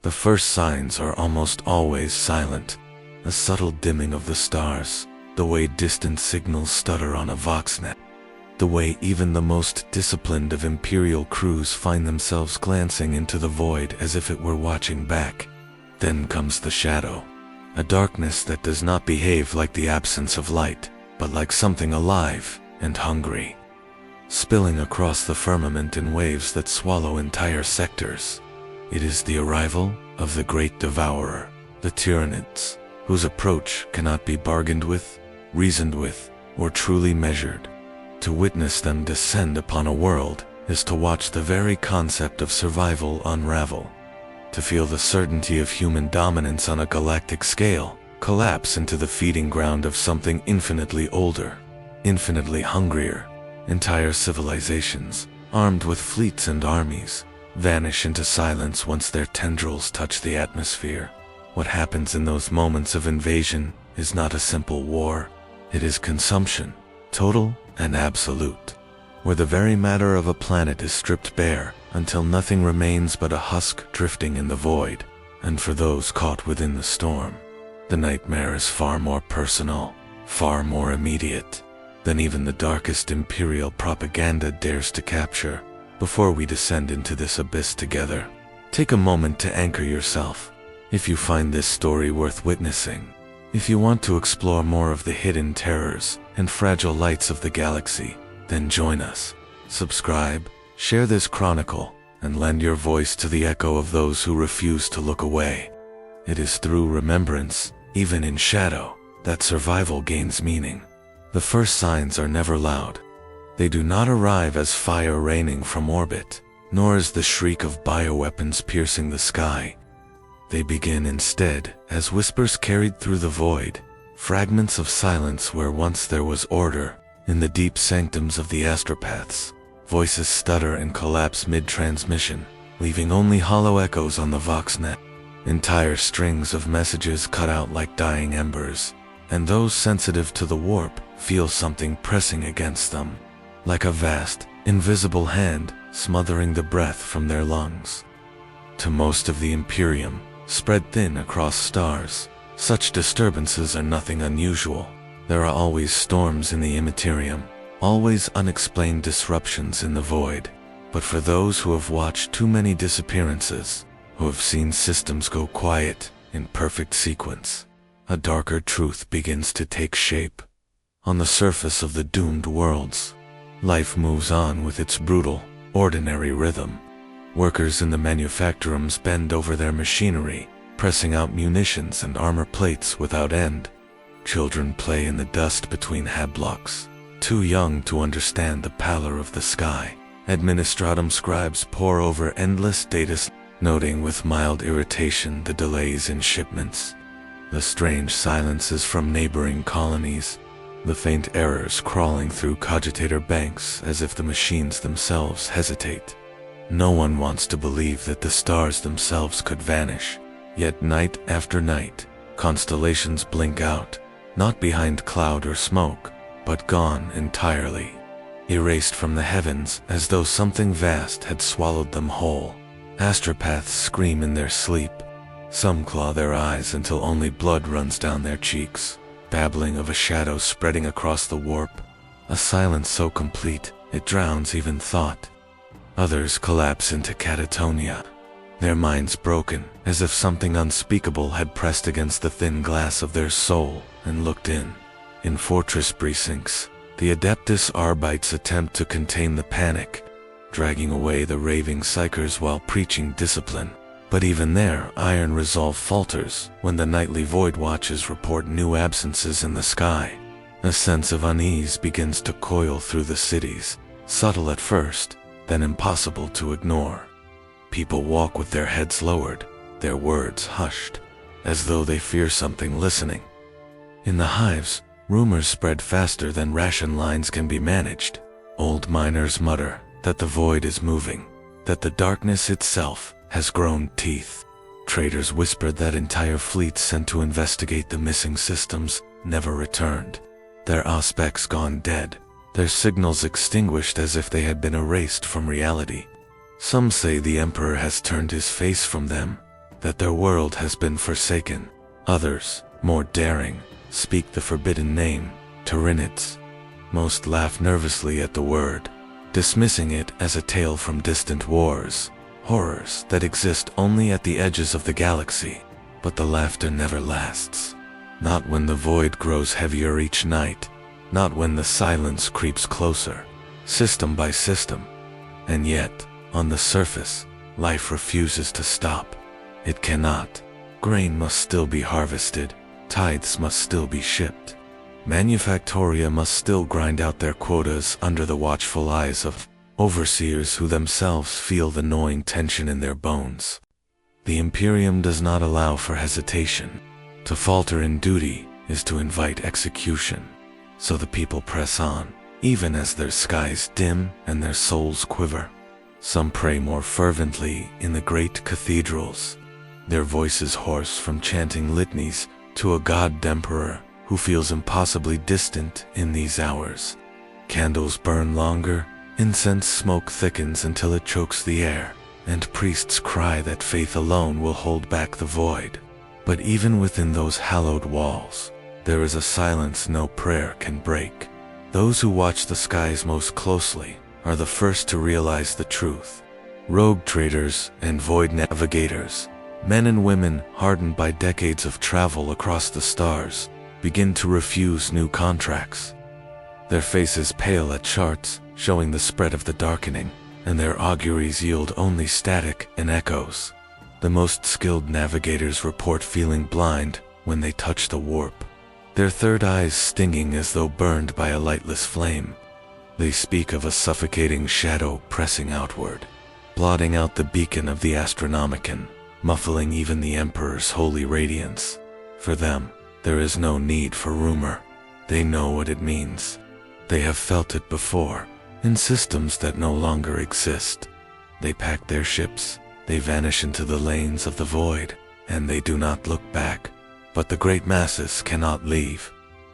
The first signs are almost always silent, a subtle dimming of the stars, the way distant signals stutter on a voxnet, the way even the most disciplined of Imperial crews find themselves glancing into the void as if it were watching back. Then comes the shadow, a darkness that does not behave like the absence of light, but like something alive and hungry, spilling across the firmament in waves that swallow entire sectors. It is the arrival of the great devourer, the Tyranids, whose approach cannot be bargained with, reasoned with, or truly measured. To witness them descend upon a world is to watch the very concept of survival unravel, to feel the certainty of human dominance on a galactic scale collapse into the feeding ground of something infinitely older, infinitely hungrier. Entire civilizations, armed with fleets and armies, vanish into silence once their tendrils touch the atmosphere. What happens in those moments of invasion is not a simple war, it is consumption, total and absolute, where the very matter of a planet is stripped bare until nothing remains but a husk drifting in the void. And for those caught within the storm, the nightmare is far more personal, far more immediate than even the darkest Imperial propaganda dares to capture. Before we descend into this abyss together, take a moment to anchor yourself. If you find this story worth witnessing, if you want to explore more of the hidden terrors and fragile lights of the galaxy, then join us. Subscribe, share this chronicle, and lend your voice to the echo of those who refuse to look away. It is through remembrance, even in shadow, that survival gains meaning. The first signs are never loud. They do not arrive as fire raining from orbit, nor as the shriek of bioweapons piercing the sky. They begin instead as whispers carried through the void, fragments of silence where once there was order. In the deep sanctums of the astropaths, voices stutter and collapse mid-transmission, leaving only hollow echoes on the voxnet. Entire strings of messages cut out like dying embers, and those sensitive to the warp feel something pressing against them, like a vast, invisible hand smothering the breath from their lungs. To most of the Imperium, spread thin across stars, such disturbances are nothing unusual. There are always storms in the Imperium, always unexplained disruptions in the void. But for those who have watched too many disappearances, who have seen systems go quiet in perfect sequence, a darker truth begins to take shape. On the surface of the doomed worlds, life moves on with its brutal, ordinary rhythm. Workers in the manufactorums bend over their machinery, pressing out munitions and armor plates without end. Children play in the dust between hab blocks, too young to understand the pallor of the sky. Administratum scribes pore over endless data, noting with mild irritation the delays in shipments, the strange silences from neighboring colonies, the faint errors crawling through cogitator banks as if the machines themselves hesitate. No one wants to believe that the stars themselves could vanish, yet night after night, constellations blink out, not behind cloud or smoke, but gone entirely, erased from the heavens as though something vast had swallowed them whole. Astropaths scream in their sleep. Some claw their eyes until only blood runs down their cheeks, babbling of a shadow spreading across the warp, a silence so complete it drowns even thought. Others collapse into catatonia, their minds broken as if something unspeakable had pressed against the thin glass of their soul and looked in. In fortress precincts, the Adeptus Arbites attempt to contain the panic, dragging away the raving psychers while preaching discipline. But even there, iron resolve falters when the nightly void watches report new absences in the sky. A sense of unease begins to coil through the cities, subtle at first, then impossible to ignore. People walk with their heads lowered, their words hushed, as though they fear something listening. In the hives, rumors spread faster than ration lines can be managed. Old miners mutter that the void is moving, that the darkness itself has grown teeth. Traders whisper that entire fleets sent to investigate the missing systems never returned, their auspex gone dead, their signals extinguished as if they had been erased from reality. Some say the Emperor has turned his face from them, that their world has been forsaken. Others, more daring, speak the forbidden name, Tyranids. Most laugh nervously at the word, dismissing it as a tale from distant wars, horrors that exist only at the edges of the galaxy. But the laughter never lasts. Not when the void grows heavier each night, not when the silence creeps closer, system by system. And yet, on the surface, life refuses to stop. It cannot. Grain must still be harvested, tithes must still be shipped. Manufactoria must still grind out their quotas under the watchful eyes of overseers who themselves feel the gnawing tension in their bones. The Imperium does not allow for hesitation. To falter in duty is to invite execution. So the people press on, even as their skies dim and their souls quiver. Some pray more fervently in the great cathedrals, their voices hoarse from chanting litanies to a god-emperor who feels impossibly distant in these hours. Candles burn longer, incense smoke thickens until it chokes the air, and priests cry that faith alone will hold back the void. But even within those hallowed walls, there is a silence no prayer can break. Those who watch the skies most closely are the first to realize the truth. Rogue traders and void navigators, men and women hardened by decades of travel across the stars, begin to refuse new contracts. Their faces pale at charts showing the spread of the darkening, and their auguries yield only static and echoes. The most skilled navigators report feeling blind when they touch the warp, their third eyes stinging as though burned by a lightless flame. They speak of a suffocating shadow pressing outward, blotting out the beacon of the Astronomicon, muffling even the Emperor's holy radiance. For them, there is no need for rumor. They know what it means. They have felt it before, in systems that no longer exist. They pack their ships, they vanish into the lanes of the void, and they do not look back. But the great masses cannot leave.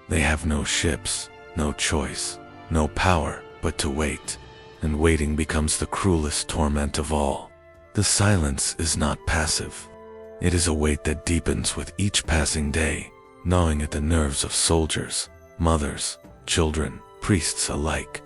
They have no ships, no choice, no power but to wait. And waiting becomes the cruelest torment of all. The silence is not passive. It is a weight that deepens with each passing day, gnawing at the nerves of soldiers, mothers, children, priests alike.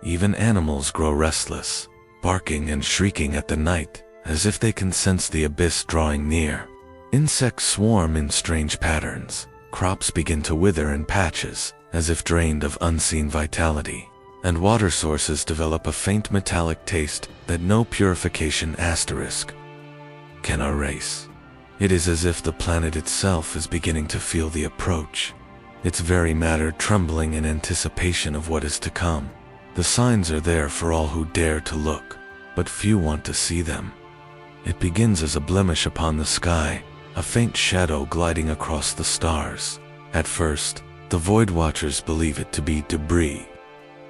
Even animals grow restless, barking and shrieking at the night, as if they can sense the abyss drawing near. Insects swarm in strange patterns, crops begin to wither in patches, as if drained of unseen vitality, and water sources develop a faint metallic taste that no purification asterisk can erase. It is as if the planet itself is beginning to feel the approach, its very matter trembling in anticipation of what is to come. The signs are there for all who dare to look, but few want to see them. It begins as a blemish upon the sky, a faint shadow gliding across the stars. At first, the Void Watchers believe it to be debris,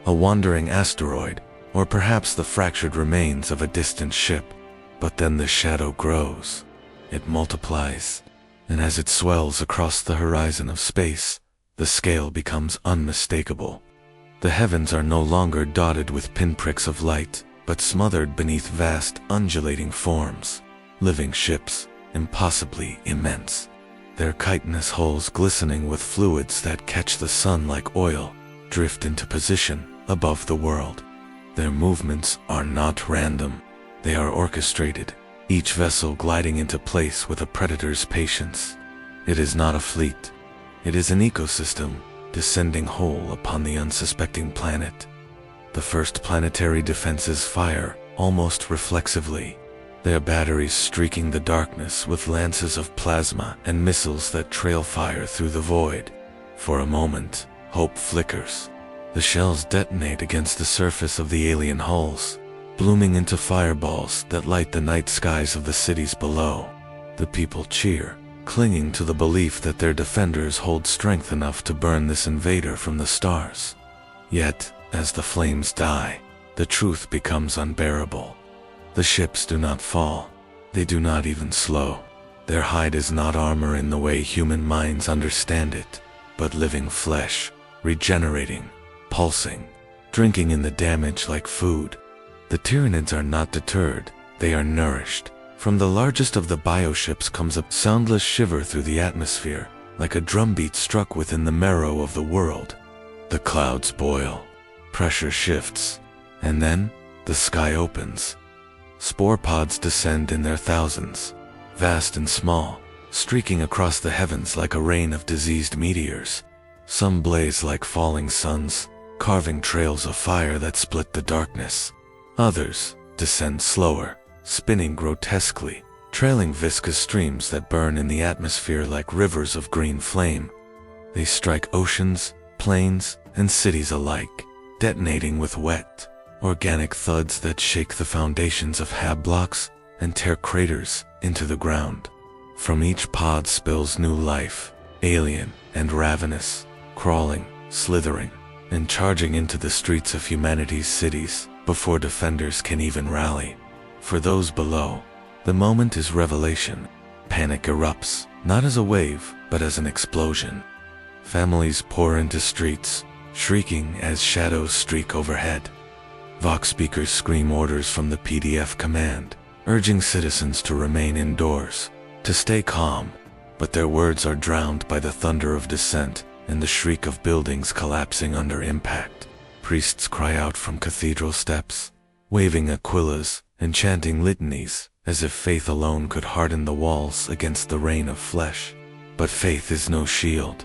a wandering asteroid, or perhaps the fractured remains of a distant ship. But then the shadow grows. It multiplies, and as it swells across the horizon of space, the scale becomes unmistakable. The heavens are no longer dotted with pinpricks of light, but smothered beneath vast, undulating forms, living ships, impossibly immense, their chitinous hulls glistening with fluids that catch the sun like oil, drift into position above the world. Their movements are not random. They are orchestrated, each vessel gliding into place with a predator's patience. It is not a fleet. It is an ecosystem, descending whole upon the unsuspecting planet. The first planetary defenses fire, almost reflexively, their batteries streaking the darkness with lances of plasma and missiles that trail fire through the void. For a moment, hope flickers. The shells detonate against the surface of the alien hulls, blooming into fireballs that light the night skies of the cities below. The people cheer, clinging to the belief that their defenders hold strength enough to burn this invader from the stars. Yet, as the flames die, the truth becomes unbearable. The ships do not fall. They do not even slow. Their hide is not armor in the way human minds understand it, but living flesh, regenerating, pulsing, drinking in the damage like food. The Tyranids are not deterred. They are nourished. From the largest of the bioships comes a soundless shiver through the atmosphere, like a drumbeat struck within the marrow of the world. The clouds boil, pressure shifts, and then the sky opens. Spore pods descend in their thousands, vast and small, streaking across the heavens like a rain of diseased meteors. Some blaze like falling suns, carving trails of fire that split the darkness. Others descend slower, spinning grotesquely, trailing viscous streams that burn in the atmosphere like rivers of green flame. They strike oceans, plains, and cities alike, detonating with wet, organic thuds that shake the foundations of hab blocks and tear craters into the ground. From each pod spills new life, alien and ravenous, crawling, slithering, and charging into the streets of humanity's cities before defenders can even rally. For those below, the moment is revelation. Panic erupts, not as a wave, but as an explosion. Families pour into streets, shrieking as shadows streak overhead. Vox speakers scream orders from the PDF command, urging citizens to remain indoors, to stay calm, but their words are drowned by the thunder of dissent and the shriek of buildings collapsing under impact. Priests cry out from cathedral steps, waving aquillas and chanting litanies, as if faith alone could harden the walls against the rain of flesh. But faith is no shield,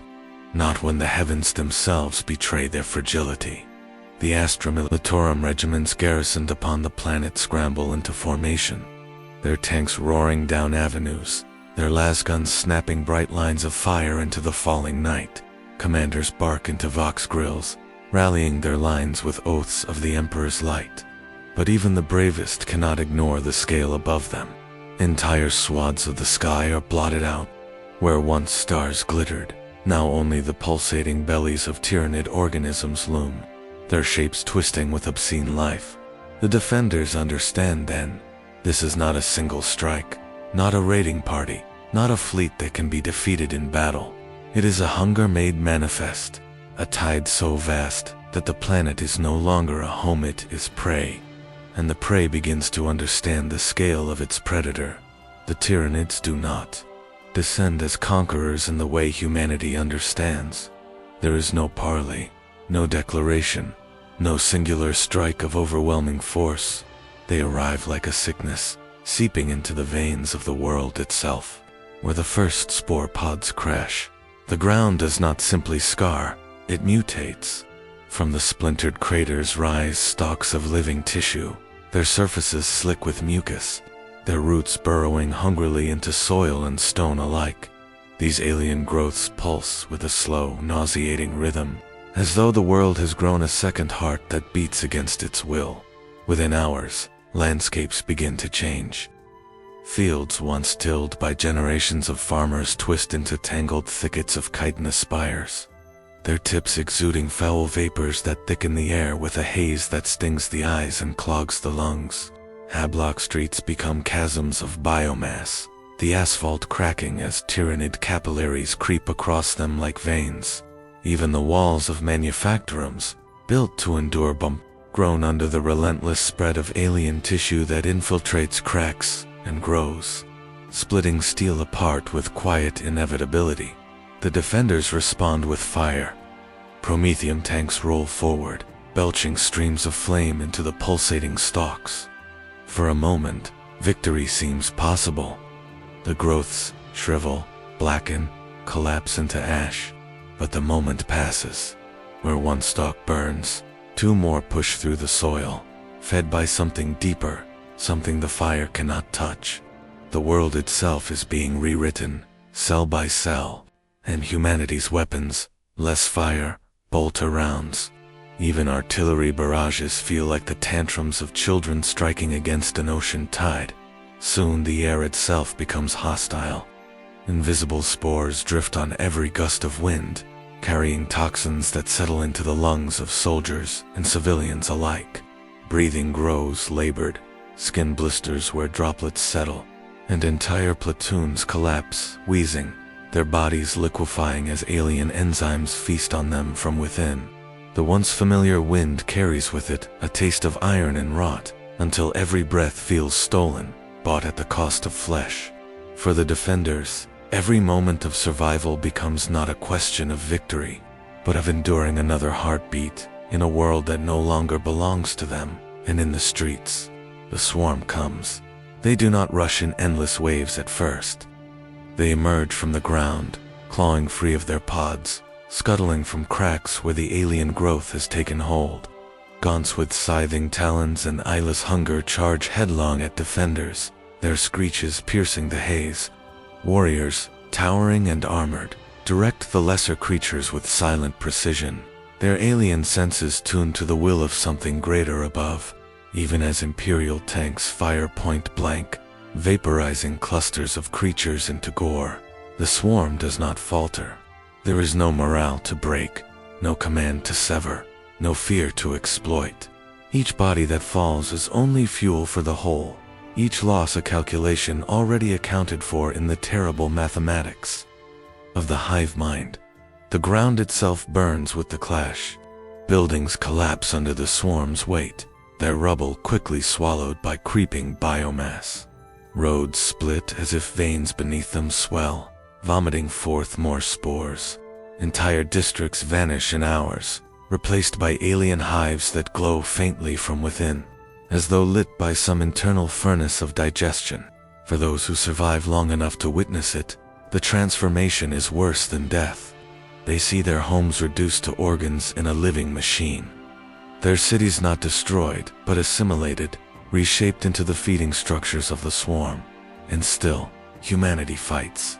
not when the heavens themselves betray their fragility. The Astra Militarum regiments garrisoned upon the planet scramble into formation, their tanks roaring down avenues, their lasguns snapping bright lines of fire into the falling night. Commanders bark into Vox grills, rallying their lines with oaths of the Emperor's light. But even the bravest cannot ignore the scale above them. Entire swaths of the sky are blotted out. Where once stars glittered, now only the pulsating bellies of Tyranid organisms loom, their shapes twisting with obscene life. The defenders understand then, this is not a single strike, not a raiding party, not a fleet that can be defeated in battle. It is a hunger made manifest, a tide so vast that the planet is no longer a home, it is prey. And the prey begins to understand the scale of its predator. The Tyranids do not descend as conquerors in the way humanity understands. There is no parley, no declaration, no singular strike of overwhelming force. They arrive like a sickness, seeping into the veins of the world itself. Where the first spore pods crash, the ground does not simply scar, it mutates. From the splintered craters rise stalks of living tissue, their surfaces slick with mucus, their roots burrowing hungrily into soil and stone alike. These alien growths pulse with a slow, nauseating rhythm, as though the world has grown a second heart that beats against its will. Within hours, landscapes begin to change. Fields once tilled by generations of farmers twist into tangled thickets of chitinous spires, their tips exuding foul vapors that thicken the air with a haze that stings the eyes and clogs the lungs. Hablock streets become chasms of biomass, the asphalt cracking as Tyranid capillaries creep across them like veins. Even the walls of manufactorums, built to endure bump, groan under the relentless spread of alien tissue that infiltrates cracks and grows, splitting steel apart with quiet inevitability. The defenders respond with fire. Promethium tanks roll forward, belching streams of flame into the pulsating stalks. For a moment, victory seems possible. The growths shrivel, blacken, collapse into ash. But the moment passes. Where one stalk burns, two more push through the soil, fed by something deeper, something the fire cannot touch. The world itself is being rewritten, cell by cell, and humanity's weapons, less fire, bolter rounds. Even artillery barrages feel like the tantrums of children striking against an ocean tide. Soon the air itself becomes hostile. Invisible spores drift on every gust of wind, carrying toxins that settle into the lungs of soldiers and civilians alike. Breathing grows labored, skin blisters where droplets settle, and entire platoons collapse, wheezing, their bodies liquefying as alien enzymes feast on them from within. The once familiar wind carries with it a taste of iron and rot, until every breath feels stolen, bought at the cost of flesh. For the defenders, every moment of survival becomes not a question of victory, but of enduring another heartbeat in a world that no longer belongs to them. And in the streets, the swarm comes. They do not rush in endless waves at first. They emerge from the ground, clawing free of their pods, scuttling from cracks where the alien growth has taken hold. Gaunts with scything talons and eyeless hunger charge headlong at defenders, their screeches piercing the haze. Warriors, towering and armored, direct the lesser creatures with silent precision, their alien senses tuned to the will of something greater above. Even as Imperial tanks fire point blank, vaporizing clusters of creatures into gore, the swarm does not falter. There is no morale to break, no command to sever, no fear to exploit. Each body that falls is only fuel for the whole, each loss a calculation already accounted for in the terrible mathematics of the hive mind. The ground itself burns with the clash. Buildings collapse under the swarm's weight, their rubble quickly swallowed by creeping biomass. Roads split as if veins beneath them swell, vomiting forth more spores. Entire districts vanish in hours, replaced by alien hives that glow faintly from within, as though lit by some internal furnace of digestion. For those who survive long enough to witness it, the transformation is worse than death. They see their homes reduced to organs in a living machine. Their cities not destroyed, but assimilated, reshaped into the feeding structures of the swarm. And still, humanity fights.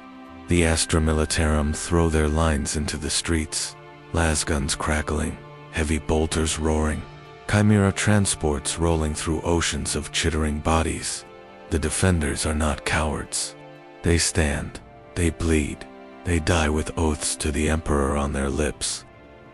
The Astra Militarum throw their lines into the streets, lasguns crackling, heavy bolters roaring, chimera transports rolling through oceans of chittering bodies. The defenders are not cowards. They stand, they bleed, they die with oaths to the Emperor on their lips.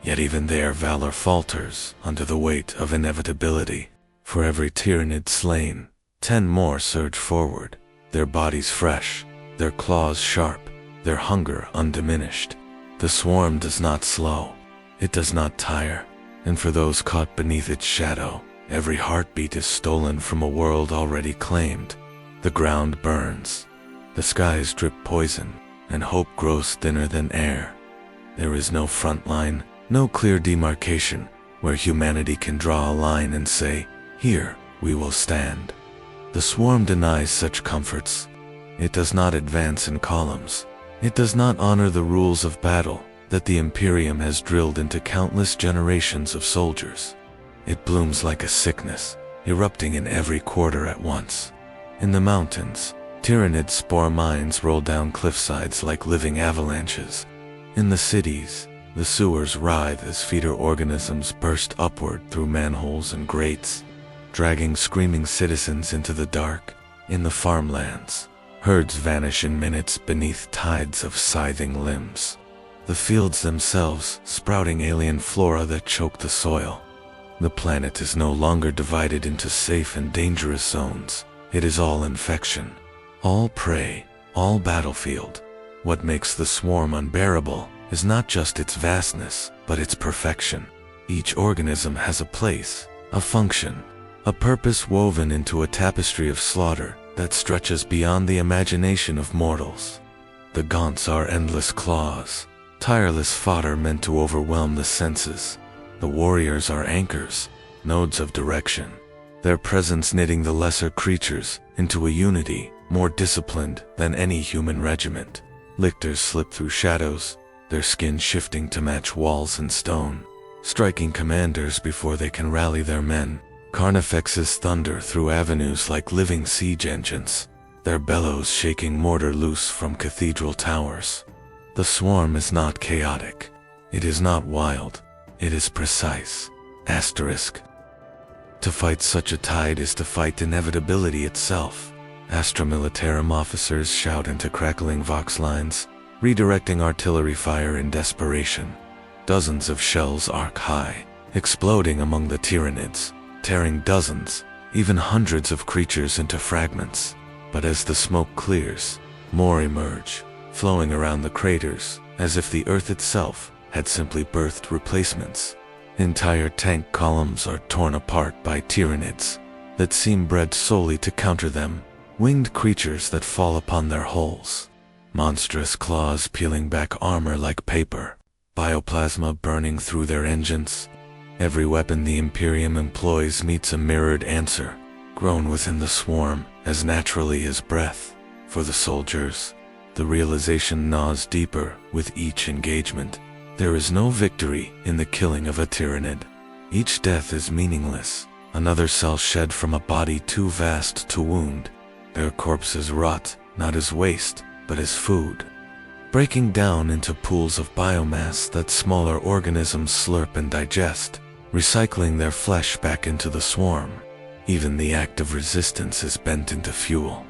Yet even their valor falters under the weight of inevitability. For every Tyranid slain, 10 more surge forward, their bodies fresh, their claws sharp, their hunger undiminished. The swarm does not slow, it does not tire, and for those caught beneath its shadow, every heartbeat is stolen from a world already claimed. The ground burns, the skies drip poison, and hope grows thinner than air. There is no front line, no clear demarcation, where humanity can draw a line and say, "Here, we will stand." The swarm denies such comforts. It does not advance in columns. It does not honor the rules of battle that the Imperium has drilled into countless generations of soldiers. It blooms like a sickness, erupting in every quarter at once. In the mountains, Tyranid spore mines roll down cliffsides like living avalanches. In the cities, the sewers writhe as feeder organisms burst upward through manholes and grates, dragging screaming citizens into the dark. In the farmlands, herds vanish in minutes beneath tides of scything limbs. The fields themselves sprouting alien flora that choke the soil. The planet is no longer divided into safe and dangerous zones. It is all infection, all prey, all battlefield. What makes the swarm unbearable is not just its vastness, but its perfection. Each organism has a place, a function, a purpose woven into a tapestry of slaughter that stretches beyond the imagination of mortals. The gaunts are endless claws, tireless fodder meant to overwhelm the senses. The warriors are anchors, nodes of direction, their presence knitting the lesser creatures into a unity more disciplined than any human regiment. Lictors slip through shadows, their skin shifting to match walls and stone, striking commanders before they can rally their men. Carnifexes thunder through avenues like living siege engines, their bellows shaking mortar loose from cathedral towers. The swarm is not chaotic. It is not wild. It is precise. Asterisk. To fight such a tide is to fight inevitability itself. Astra Militarum officers shout into crackling vox lines, redirecting artillery fire in desperation. Dozens of shells arc high, exploding among the Tyranids, tearing dozens, even hundreds of creatures into fragments. But as the smoke clears, more emerge, flowing around the craters, as if the earth itself had simply birthed replacements. Entire tank columns are torn apart by Tyranids that seem bred solely to counter them. winged creatures that fall upon their hulls, monstrous claws peeling back armor like paper, bioplasma burning through their engines. Every weapon the Imperium employs meets a mirrored answer, grown within the swarm as naturally as breath. For the soldiers, the realization gnaws deeper with each engagement. There is no victory in the killing of a Tyranid. Each death is meaningless, another cell shed from a body too vast to wound. Their corpses rot, not as waste, but as food, breaking down into pools of biomass that smaller organisms slurp and digest, recycling their flesh back into the swarm. Even the act of resistance is bent into fuel.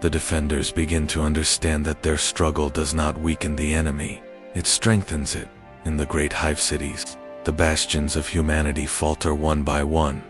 The defenders begin to understand that their struggle does not weaken the enemy, it strengthens it. In the great hive cities, the bastions of humanity falter one by one.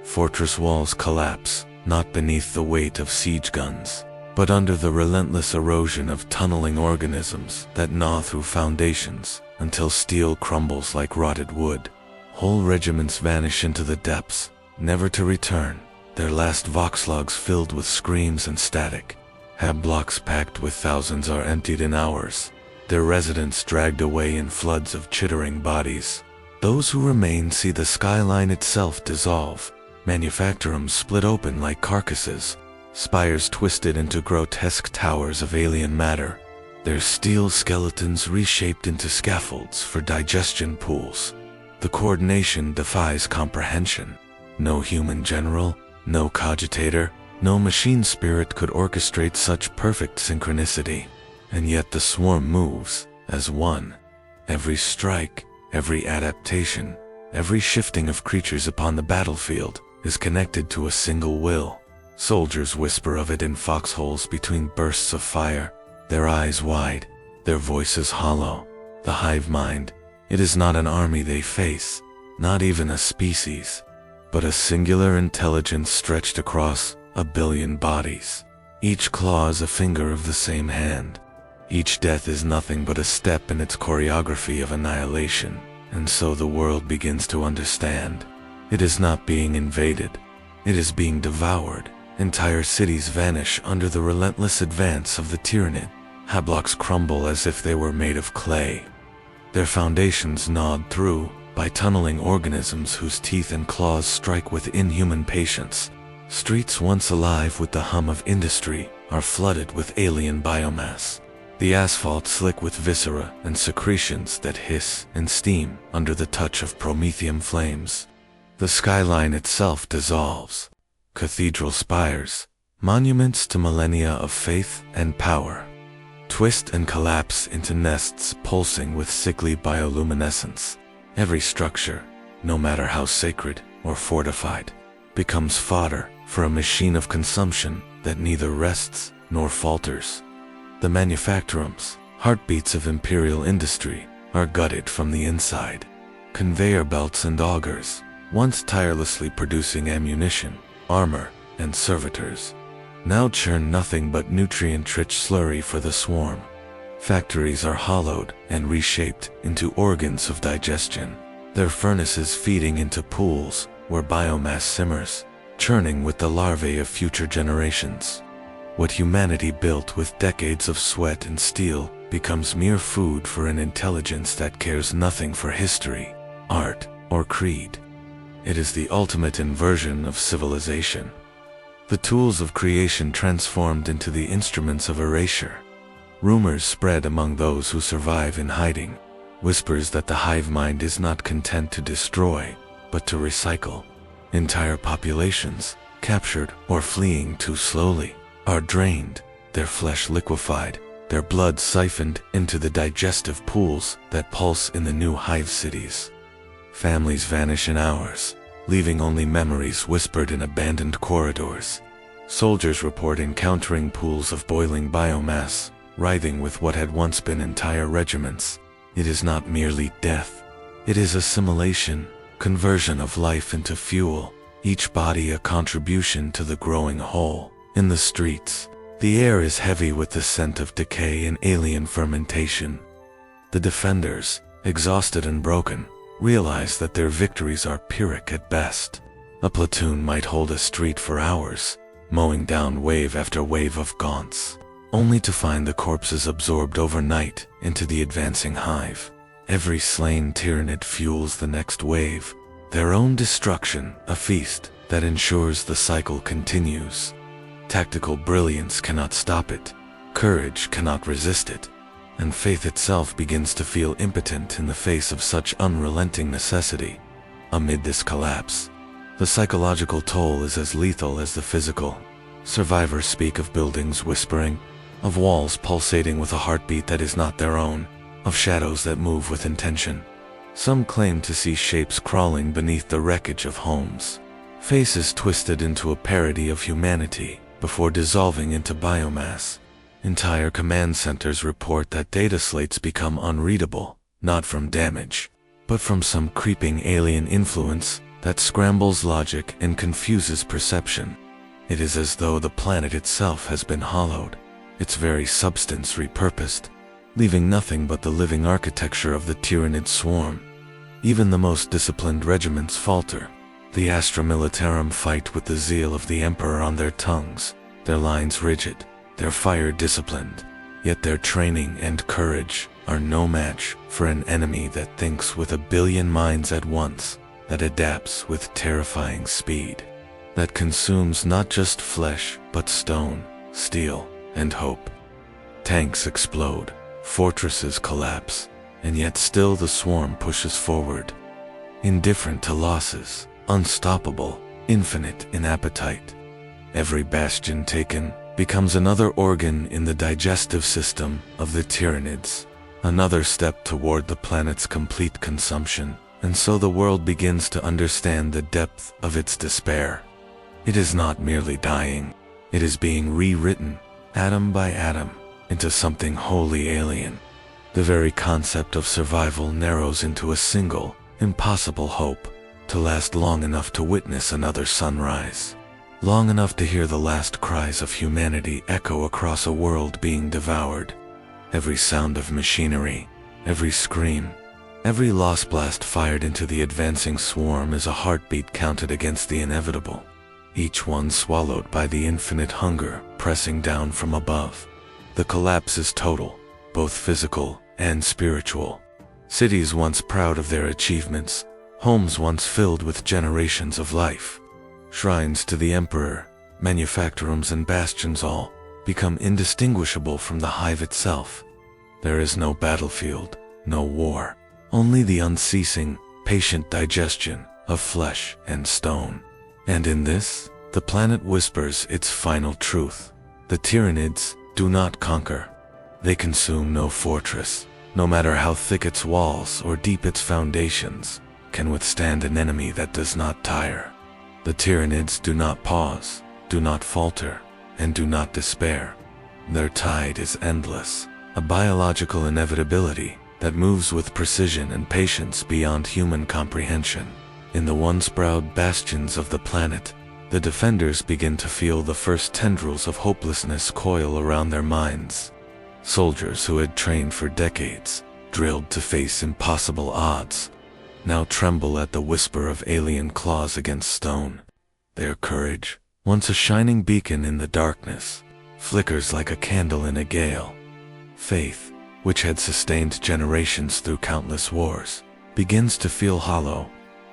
Fortress walls collapse, not beneath the weight of siege guns, but under the relentless erosion of tunneling organisms that gnaw through foundations until steel crumbles like rotted wood. Whole regiments vanish into the depths, never to return, their last voxlogs filled with screams and static. Hab blocks packed with thousands are emptied in hours, their residents dragged away in floods of chittering bodies. Those who remain see the skyline itself dissolve, manufactorums split open like carcasses, spires twisted into grotesque towers of alien matter, their steel skeletons reshaped into scaffolds for digestion pools. The coordination defies comprehension. No human general, no cogitator, no machine spirit could orchestrate such perfect synchronicity. And yet the swarm moves as one. Every strike, every adaptation, every shifting of creatures upon the battlefield is connected to a single will. Soldiers whisper of it in foxholes between bursts of fire, their eyes wide, their voices hollow. The hive mind, it is not an army they face, not even a species, but a singular intelligence stretched across a billion bodies. Each claw is a finger of the same hand. Each death is nothing but a step in its choreography of annihilation, and so the world begins to understand. It is not being invaded, it is being devoured. Entire cities vanish under the relentless advance of the Tyranid. Hablocks crumble as if they were made of clay, their foundations gnawed through by tunneling organisms whose teeth and claws strike with inhuman patience. Streets once alive with the hum of industry are flooded with alien biomass. The asphalt slick with viscera and secretions that hiss and steam under the touch of promethium flames. The skyline itself dissolves. Cathedral spires, monuments to millennia of faith and power, twist and collapse into nests pulsing with sickly bioluminescence. Every structure, no matter how sacred or fortified, becomes fodder for a machine of consumption that neither rests nor falters. The manufactorums, heartbeats of imperial industry, are gutted from the inside. Conveyor belts and augers, once tirelessly producing ammunition, armor, and servitors, now churn nothing but nutrient-rich slurry for the swarm. Factories are hollowed and reshaped into organs of digestion, their furnaces feeding into pools where biomass simmers, churning with the larvae of future generations. What humanity built with decades of sweat and steel becomes mere food for an intelligence that cares nothing for history, art, or creed. It is the ultimate inversion of civilization. The tools of creation transformed into the instruments of erasure. Rumors spread among those who survive in hiding, whispers that the hive mind is not content to destroy, but to recycle. Entire populations, captured or fleeing too slowly, are drained, their flesh liquefied, their blood siphoned into the digestive pools that pulse in the new hive cities. Families vanish in hours, leaving only memories whispered in abandoned corridors. Soldiers report encountering pools of boiling biomass, writhing with what had once been entire regiments. It is not merely death. It is assimilation, conversion of life into fuel, each body a contribution to the growing whole. In the streets, the air is heavy with the scent of decay and alien fermentation. The defenders, exhausted and broken, realize that their victories are pyrrhic at best. A platoon might hold a street for hours, mowing down wave after wave of gaunts, only to find the corpses absorbed overnight into the advancing hive. Every slain Tyranid fuels the next wave, their own destruction, a feast that ensures the cycle continues. Tactical brilliance cannot stop it, courage cannot resist it, and faith itself begins to feel impotent in the face of such unrelenting necessity. Amid this collapse, the psychological toll is as lethal as the physical. Survivors speak of buildings whispering, of walls pulsating with a heartbeat that is not their own, of shadows that move with intention. Some claim to see shapes crawling beneath the wreckage of homes, faces twisted into a parody of humanity before dissolving into biomass. Entire command centers report that data slates become unreadable, not from damage, but from some creeping alien influence that scrambles logic and confuses perception. It is as though the planet itself has been hollowed, its very substance repurposed, leaving nothing but the living architecture of the Tyranid swarm. Even the most disciplined regiments falter. The Astra Militarum fight with the zeal of the Emperor on their tongues, their lines rigid, their fire disciplined, yet their training and courage are no match for an enemy that thinks with a billion minds at once, that adapts with terrifying speed, that consumes not just flesh but stone, steel, and hope. Tanks explode, fortresses collapse, and yet still the swarm pushes forward. Indifferent to losses, unstoppable, infinite in appetite. Every bastion taken becomes another organ in the digestive system of the Tyranids, another step toward the planet's complete consumption, and so the world begins to understand the depth of its despair. It is not merely dying, it is being rewritten, atom by atom, into something wholly alien. The very concept of survival narrows into a single, impossible hope, to last long enough to witness another sunrise. Long enough to hear the last cries of humanity echo across a world being devoured. Every sound of machinery, every scream, every lost blast fired into the advancing swarm is a heartbeat counted against the inevitable, each one swallowed by the infinite hunger pressing down from above. The collapse is total, both physical and spiritual. Cities once proud of their achievements, homes once filled with generations of life, shrines to the Emperor, manufactorums and bastions all become indistinguishable from the hive itself. There is no battlefield, no war, only the unceasing, patient digestion of flesh and stone. And in this, the planet whispers its final truth. The Tyranids do not conquer. They consume no fortress, no matter how thick its walls or deep its foundations, can withstand an enemy that does not tire. The Tyranids do not pause, do not falter, and do not despair. Their tide is endless, a biological inevitability that moves with precision and patience beyond human comprehension. In the once proud bastions of the planet, the defenders begin to feel the first tendrils of hopelessness coil around their minds. Soldiers who had trained for decades, drilled to face impossible odds, now tremble at the whisper of alien claws against stone. Their courage, once a shining beacon in the darkness, flickers like a candle in a gale. Faith, which had sustained generations through countless wars, begins to feel hollow.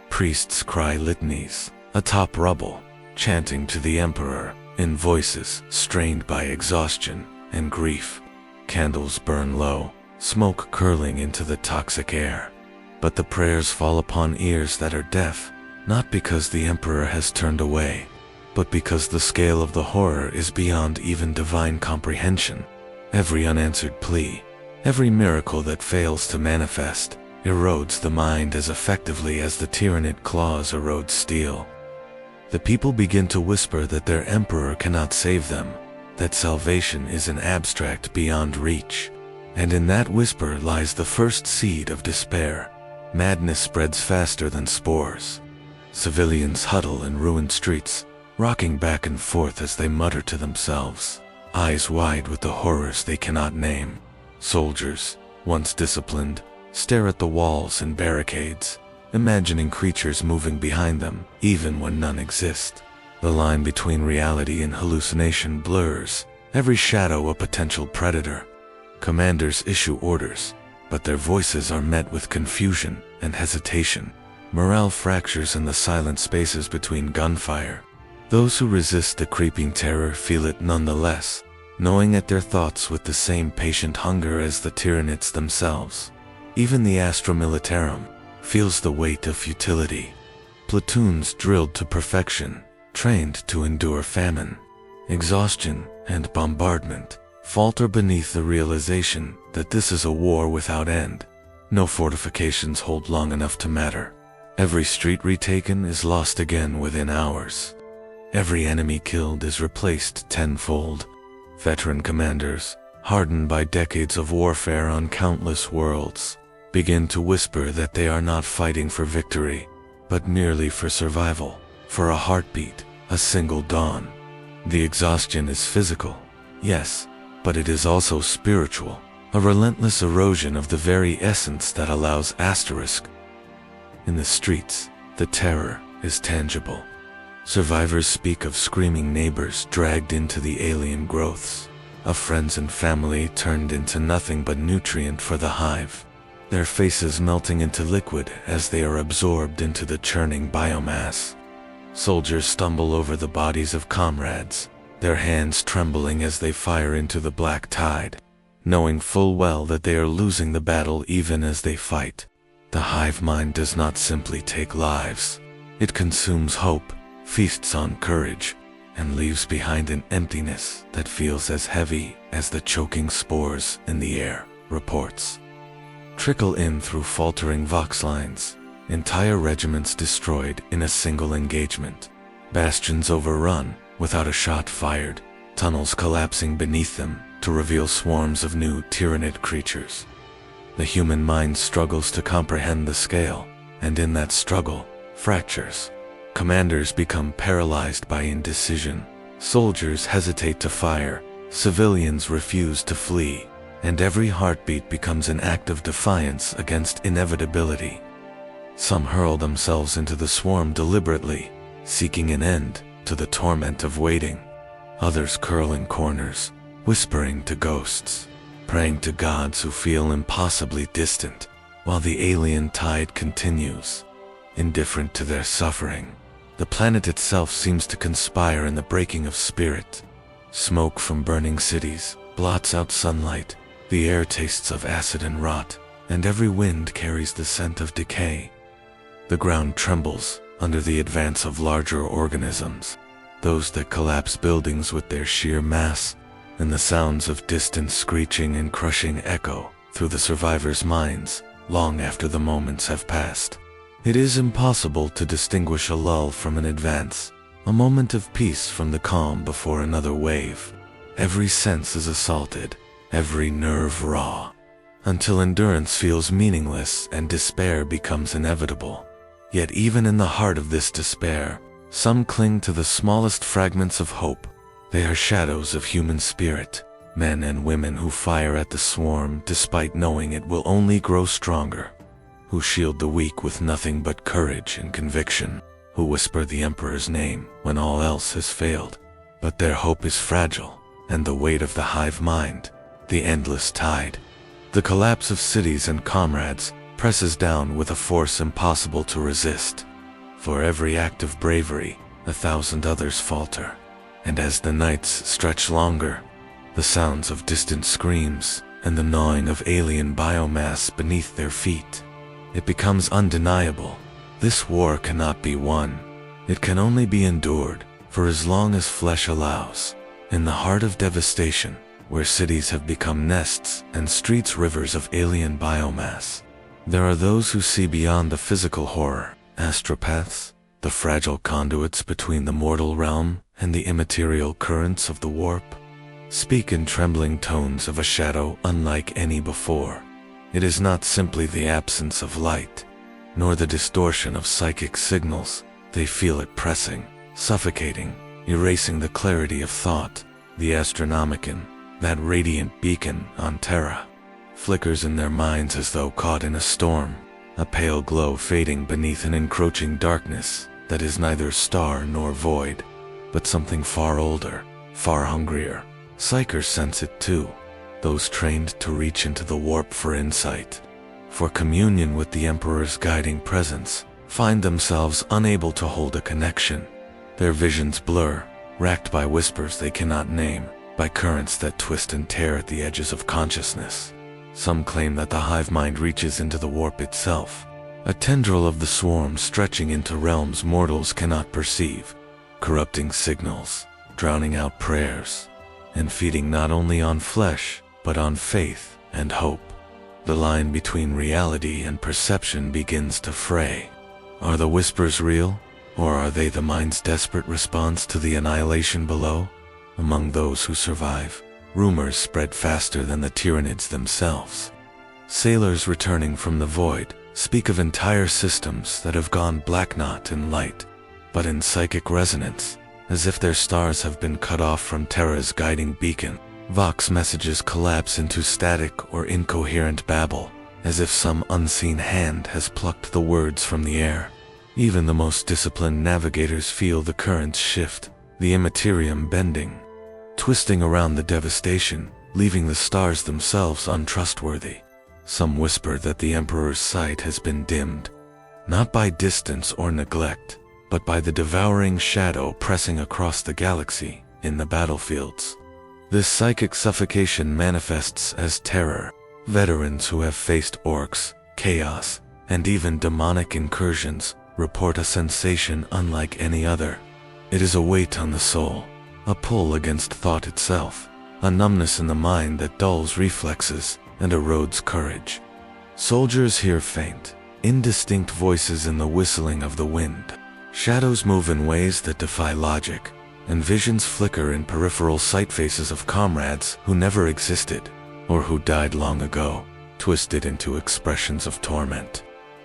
Priests cry litanies, atop rubble, chanting to the Emperor, in voices strained by exhaustion and grief. Candles burn low, smoke curling into the toxic air. But the prayers fall upon ears that are deaf, not because the Emperor has turned away, but because the scale of the horror is beyond even divine comprehension. Every unanswered plea, every miracle that fails to manifest, erodes the mind as effectively as the Tyranid claws erode steel. The people begin to whisper that their Emperor cannot save them, that salvation is an abstract beyond reach. And in that whisper lies the first seed of despair. Madness spreads faster than spores. Civilians huddle in ruined streets, rocking back and forth as they mutter to themselves, eyes wide with the horrors they cannot name. Soldiers, once disciplined, stare at the walls and barricades, imagining creatures moving behind them, even when none exist. The line between reality and hallucination blurs, every shadow a potential predator. Commanders issue orders, but their voices are met with confusion and hesitation. Morale fractures in the silent spaces between gunfire. Those who resist the creeping terror feel it nonetheless, gnawing at their thoughts with the same patient hunger as the Tyranids themselves. Even the Astra Militarum feels the weight of futility. Platoons drilled to perfection, trained to endure famine, exhaustion, and bombardment, falter beneath the realization that this is a war without end. No fortifications hold long enough to matter. Every street retaken is lost again within hours. Every enemy killed is replaced tenfold. Veteran commanders, hardened by decades of warfare on countless worlds, begin to whisper that they are not fighting for victory, but merely for survival, for a heartbeat, a single dawn. The exhaustion is physical, yes, but it is also spiritual, a relentless erosion of the very essence that allows asterisk. In the streets, the terror is tangible. Survivors speak of screaming neighbors dragged into the alien growths, of friends and family turned into nothing but nutrient for the hive, their faces melting into liquid as they are absorbed into the churning biomass. Soldiers stumble over the bodies of comrades, their hands trembling as they fire into the black tide, knowing full well that they are losing the battle even as they fight. The hive mind does not simply take lives. It consumes hope, feasts on courage, and leaves behind an emptiness that feels as heavy as the choking spores in the air, reports trickle in through faltering vox lines. Entire regiments destroyed in a single engagement. Bastions overrun without a shot fired, tunnels collapsing beneath them to reveal swarms of new Tyranid creatures. The human mind struggles to comprehend the scale, and in that struggle, fractures. Commanders become paralyzed by indecision. Soldiers hesitate to fire. Civilians refuse to flee. And every heartbeat becomes an act of defiance against inevitability. Some hurl themselves into the swarm deliberately, seeking an end to the torment of waiting. Others curl in corners, whispering to ghosts, praying to gods who feel impossibly distant, while the alien tide continues, indifferent to their suffering. The planet itself seems to conspire in the breaking of spirit. Smoke from burning cities blots out sunlight, the air tastes of acid and rot, and every wind carries the scent of decay. The ground trembles under the advance of larger organisms, those that collapse buildings with their sheer mass, and the sounds of distant screeching and crushing echo through the survivors' minds long after the moments have passed. It is impossible to distinguish a lull from an advance, a moment of peace from the calm before another wave. Every sense is assaulted, every nerve raw, until endurance feels meaningless and despair becomes inevitable. Yet even in the heart of this despair, some cling to the smallest fragments of hope. They are shadows of human spirit, men and women who fire at the swarm despite knowing it will only grow stronger, who shield the weak with nothing but courage and conviction, who whisper the Emperor's name when all else has failed. But their hope is fragile, and the weight of the hive mind, the endless tide, the collapse of cities and comrades, presses down with a force impossible to resist. For every act of bravery, 1,000 others falter. And as the nights stretch longer, the sounds of distant screams and the gnawing of alien biomass beneath their feet, it becomes undeniable. This war cannot be won. It can only be endured for as long as flesh allows. In the heart of devastation, where cities have become nests and streets rivers of alien biomass, there are those who see beyond the physical horror, astropaths, the fragile conduits between the mortal realm and the immaterial currents of the warp, speak in trembling tones of a shadow unlike any before. It is not simply the absence of light, nor the distortion of psychic signals. They feel it pressing, suffocating, erasing the clarity of thought. The Astronomicon, that radiant beacon on Terra, flickers in their minds as though caught in a storm, a pale glow fading beneath an encroaching darkness that is neither star nor void. but something far older, far hungrier. Psychers sense it too, those trained to reach into the warp for insight, for communion with the Emperor's guiding presence, find themselves unable to hold a connection. Their visions blur, racked by whispers they cannot name, by currents that twist and tear at the edges of consciousness. Some claim that the hive mind reaches into the warp itself, a tendril of the swarm stretching into realms mortals cannot perceive, corrupting signals, drowning out prayers, and feeding not only on flesh, but on faith and hope. The line between reality and perception begins to fray. Are the whispers real, or are they the mind's desperate response to the annihilation below? Among those who survive, rumors spread faster than the Tyranids themselves. Sailors returning from the void speak of entire systems that have gone black-knot in light, but in psychic resonance, as if their stars have been cut off from Terra's guiding beacon. Vox messages collapse into static or incoherent babble, as if some unseen hand has plucked the words from the air. Even the most disciplined navigators feel the currents shift, the Imperium bending, twisting around the devastation, leaving the stars themselves untrustworthy. Some whisper that the Emperor's sight has been dimmed, not by distance or neglect, but by the devouring shadow pressing across the galaxy in the battlefields. This psychic suffocation manifests as terror. Veterans who have faced orcs, chaos, and even demonic incursions report a sensation unlike any other. It is a weight on the soul, a pull against thought itself, a numbness in the mind that dulls reflexes and erodes courage. Soldiers hear faint, indistinct voices in the whistling of the wind. Shadows move in ways that defy logic, and visions flicker in peripheral sight faces of comrades who never existed, or who died long ago, twisted into expressions of torment.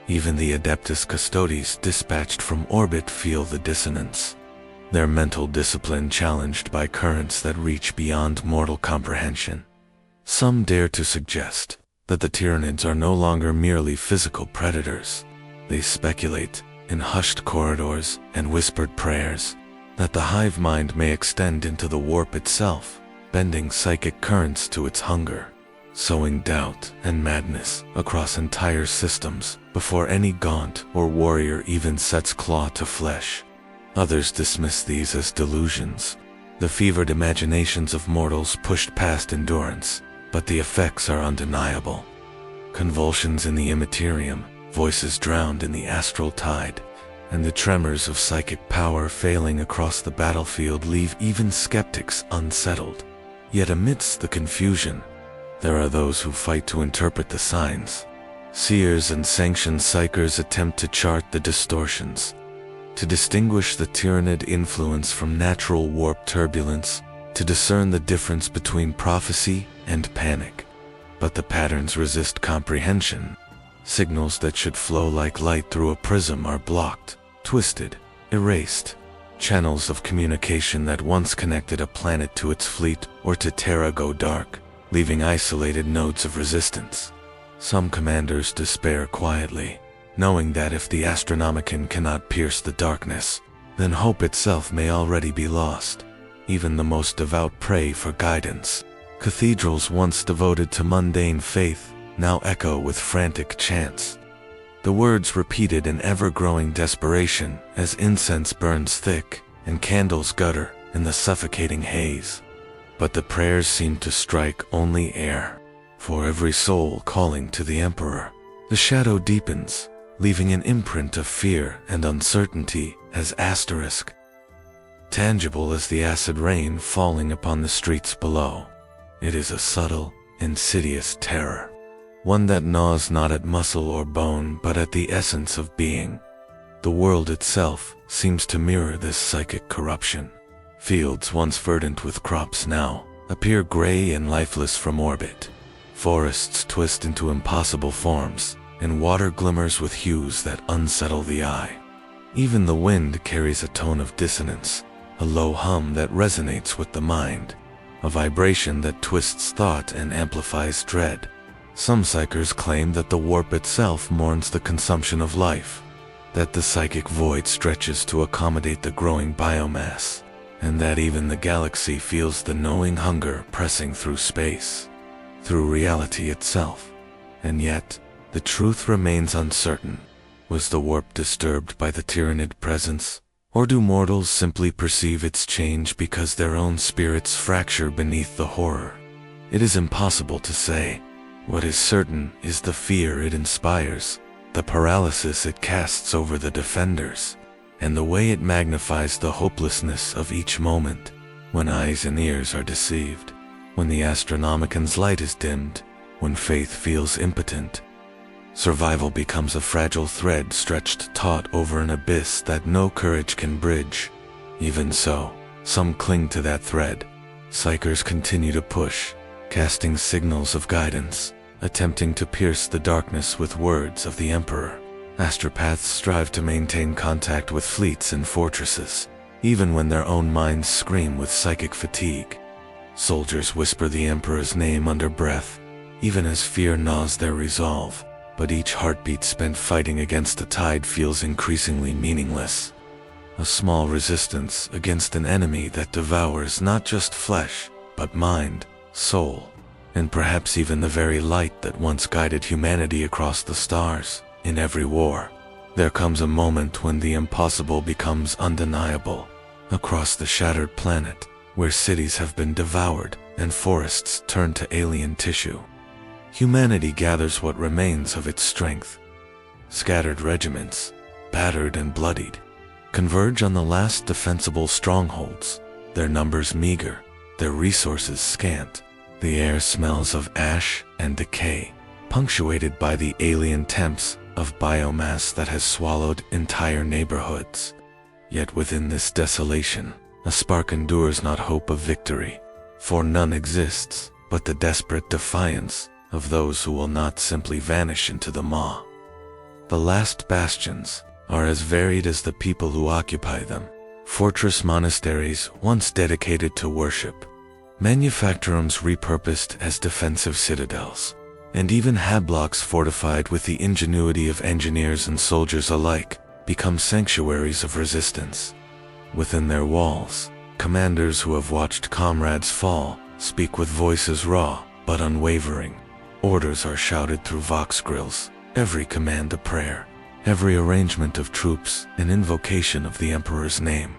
Even the Adeptus Custodes dispatched from orbit feel the dissonance, their mental discipline challenged by currents that reach beyond mortal comprehension. Some dare to suggest that the Tyranids are no longer merely physical predators. They speculate, in hushed corridors and whispered prayers, that the hive mind may extend into the warp itself, bending psychic currents to its hunger, sowing doubt and madness across entire systems before any gaunt or warrior even sets claw to flesh. Others dismiss these as delusions, the fevered imaginations of mortals pushed past endurance, but the effects are undeniable. Convulsions in the Imperium, voices drowned in the astral tide, and the tremors of psychic power failing across the battlefield leave even skeptics unsettled. Yet amidst the confusion, there are those who fight to interpret the signs. Seers and sanctioned psychers attempt to chart the distortions, to distinguish the Tyranid influence from natural warp turbulence, to discern the difference between prophecy and panic. But the patterns resist comprehension. Signals that should flow like light through a prism are blocked, twisted, erased. Channels of communication that once connected a planet to its fleet or to Terra go dark, leaving isolated nodes of resistance. Some commanders despair quietly, knowing that if the Astronomicon cannot pierce the darkness, then hope itself may already be lost. Even the most devout pray for guidance. Cathedrals once devoted to mundane faith now echo with frantic chants, the words repeated in ever-growing desperation as incense burns thick and candles gutter in the suffocating haze. But the prayers seem to strike only air. For every soul calling to the Emperor, the shadow deepens, leaving an imprint of fear and uncertainty as asterisk, tangible as the acid rain falling upon the streets below. It is a subtle, insidious terror, one that gnaws not at muscle or bone but at the essence of being. The world itself seems to mirror this psychic corruption. Fields once verdant with crops now appear gray and lifeless from orbit. Forests twist into impossible forms, and water glimmers with hues that unsettle the eye. Even the wind carries a tone of dissonance, a low hum that resonates with the mind, a vibration that twists thought and amplifies dread. Some psychers claim that the warp itself mourns the consumption of life, that the psychic void stretches to accommodate the growing biomass, and that even the galaxy feels the knowing hunger pressing through space, through reality itself. And yet, the truth remains uncertain. Was the warp disturbed by the Tyranid presence? Or do mortals simply perceive its change because their own spirits fracture beneath the horror? It is impossible to say. What is certain is the fear it inspires, the paralysis it casts over the defenders, and the way it magnifies the hopelessness of each moment, when eyes and ears are deceived, when the Astronomican's light is dimmed, when faith feels impotent. Survival becomes a fragile thread stretched taut over an abyss that no courage can bridge. Even so, some cling to that thread. Psychers continue to push, casting signals of guidance, attempting to pierce the darkness with words of the Emperor. Astropaths strive to maintain contact with fleets and fortresses, even when their own minds scream with psychic fatigue. Soldiers whisper the Emperor's name under breath, even as fear gnaws their resolve. But each heartbeat spent fighting against the tide feels increasingly meaningless. A small resistance against an enemy that devours not just flesh, but mind, soul, and perhaps even the very light that once guided humanity across the stars. In every war, there comes a moment when the impossible becomes undeniable. Across the shattered planet, where cities have been devoured and forests turned to alien tissue, humanity gathers what remains of its strength. Scattered regiments, battered and bloodied, converge on the last defensible strongholds, their numbers meager, their resources scant. The air smells of ash and decay, punctuated by the alien temps of biomass that has swallowed entire neighborhoods. Yet within this desolation, a spark endures not hope of victory, for none exists but the desperate defiance of those who will not simply vanish into the maw. The last bastions are as varied as the people who occupy them. Fortress monasteries once dedicated to worship, manufactorums repurposed as defensive citadels, and even hablocks fortified with the ingenuity of engineers and soldiers alike become sanctuaries of resistance. Within their walls, commanders who have watched comrades fall speak with voices raw but unwavering. Orders are shouted through vox grills, every command a prayer, every arrangement of troops an invocation of the Emperor's name.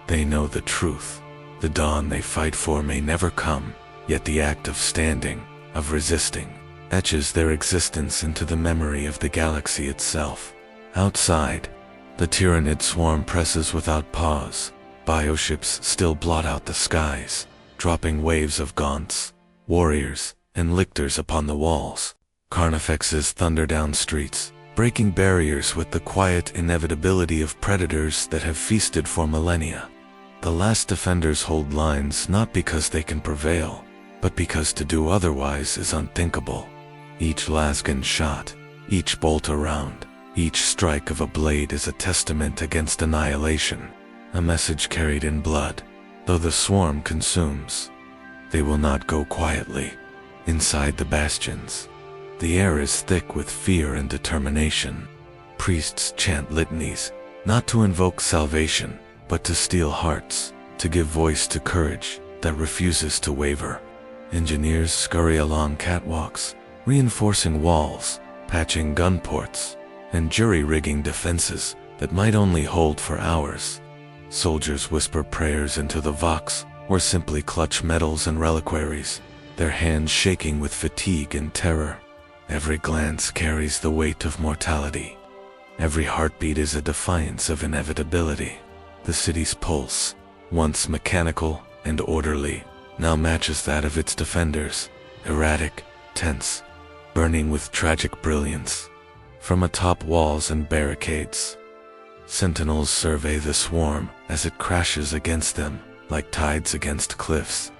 They know the truth. The dawn they fight for may never come, yet the act of standing, of resisting, etches their existence into the memory of the galaxy itself. Outside, the Tyranid swarm presses without pause. Bioships still blot out the skies, dropping waves of gaunts, warriors, and lictors upon the walls. Carnifexes thunder down streets, breaking barriers with the quiet inevitability of predators that have feasted for millennia. The last defenders hold lines not because they can prevail, but because to do otherwise is unthinkable. Each Lasgan shot, each bolt around, each strike of a blade is a testament against annihilation, a message carried in blood. Though the swarm consumes, they will not go quietly. Inside the bastions, the air is thick with fear and determination. Priests chant litanies, not to invoke salvation, but to steel hearts, to give voice to courage that refuses to waver. Engineers scurry along catwalks, reinforcing walls, patching gun ports, and jury-rigging defenses that might only hold for hours. Soldiers whisper prayers into the vox, or simply clutch medals and reliquaries, their hands shaking with fatigue and terror. Every glance carries the weight of mortality. Every heartbeat is a defiance of inevitability. The city's pulse, once mechanical and orderly, now matches that of its defenders, erratic, tense, burning with tragic brilliance. From atop walls and barricades, sentinels survey the swarm as it crashes against them, like tides against cliffs.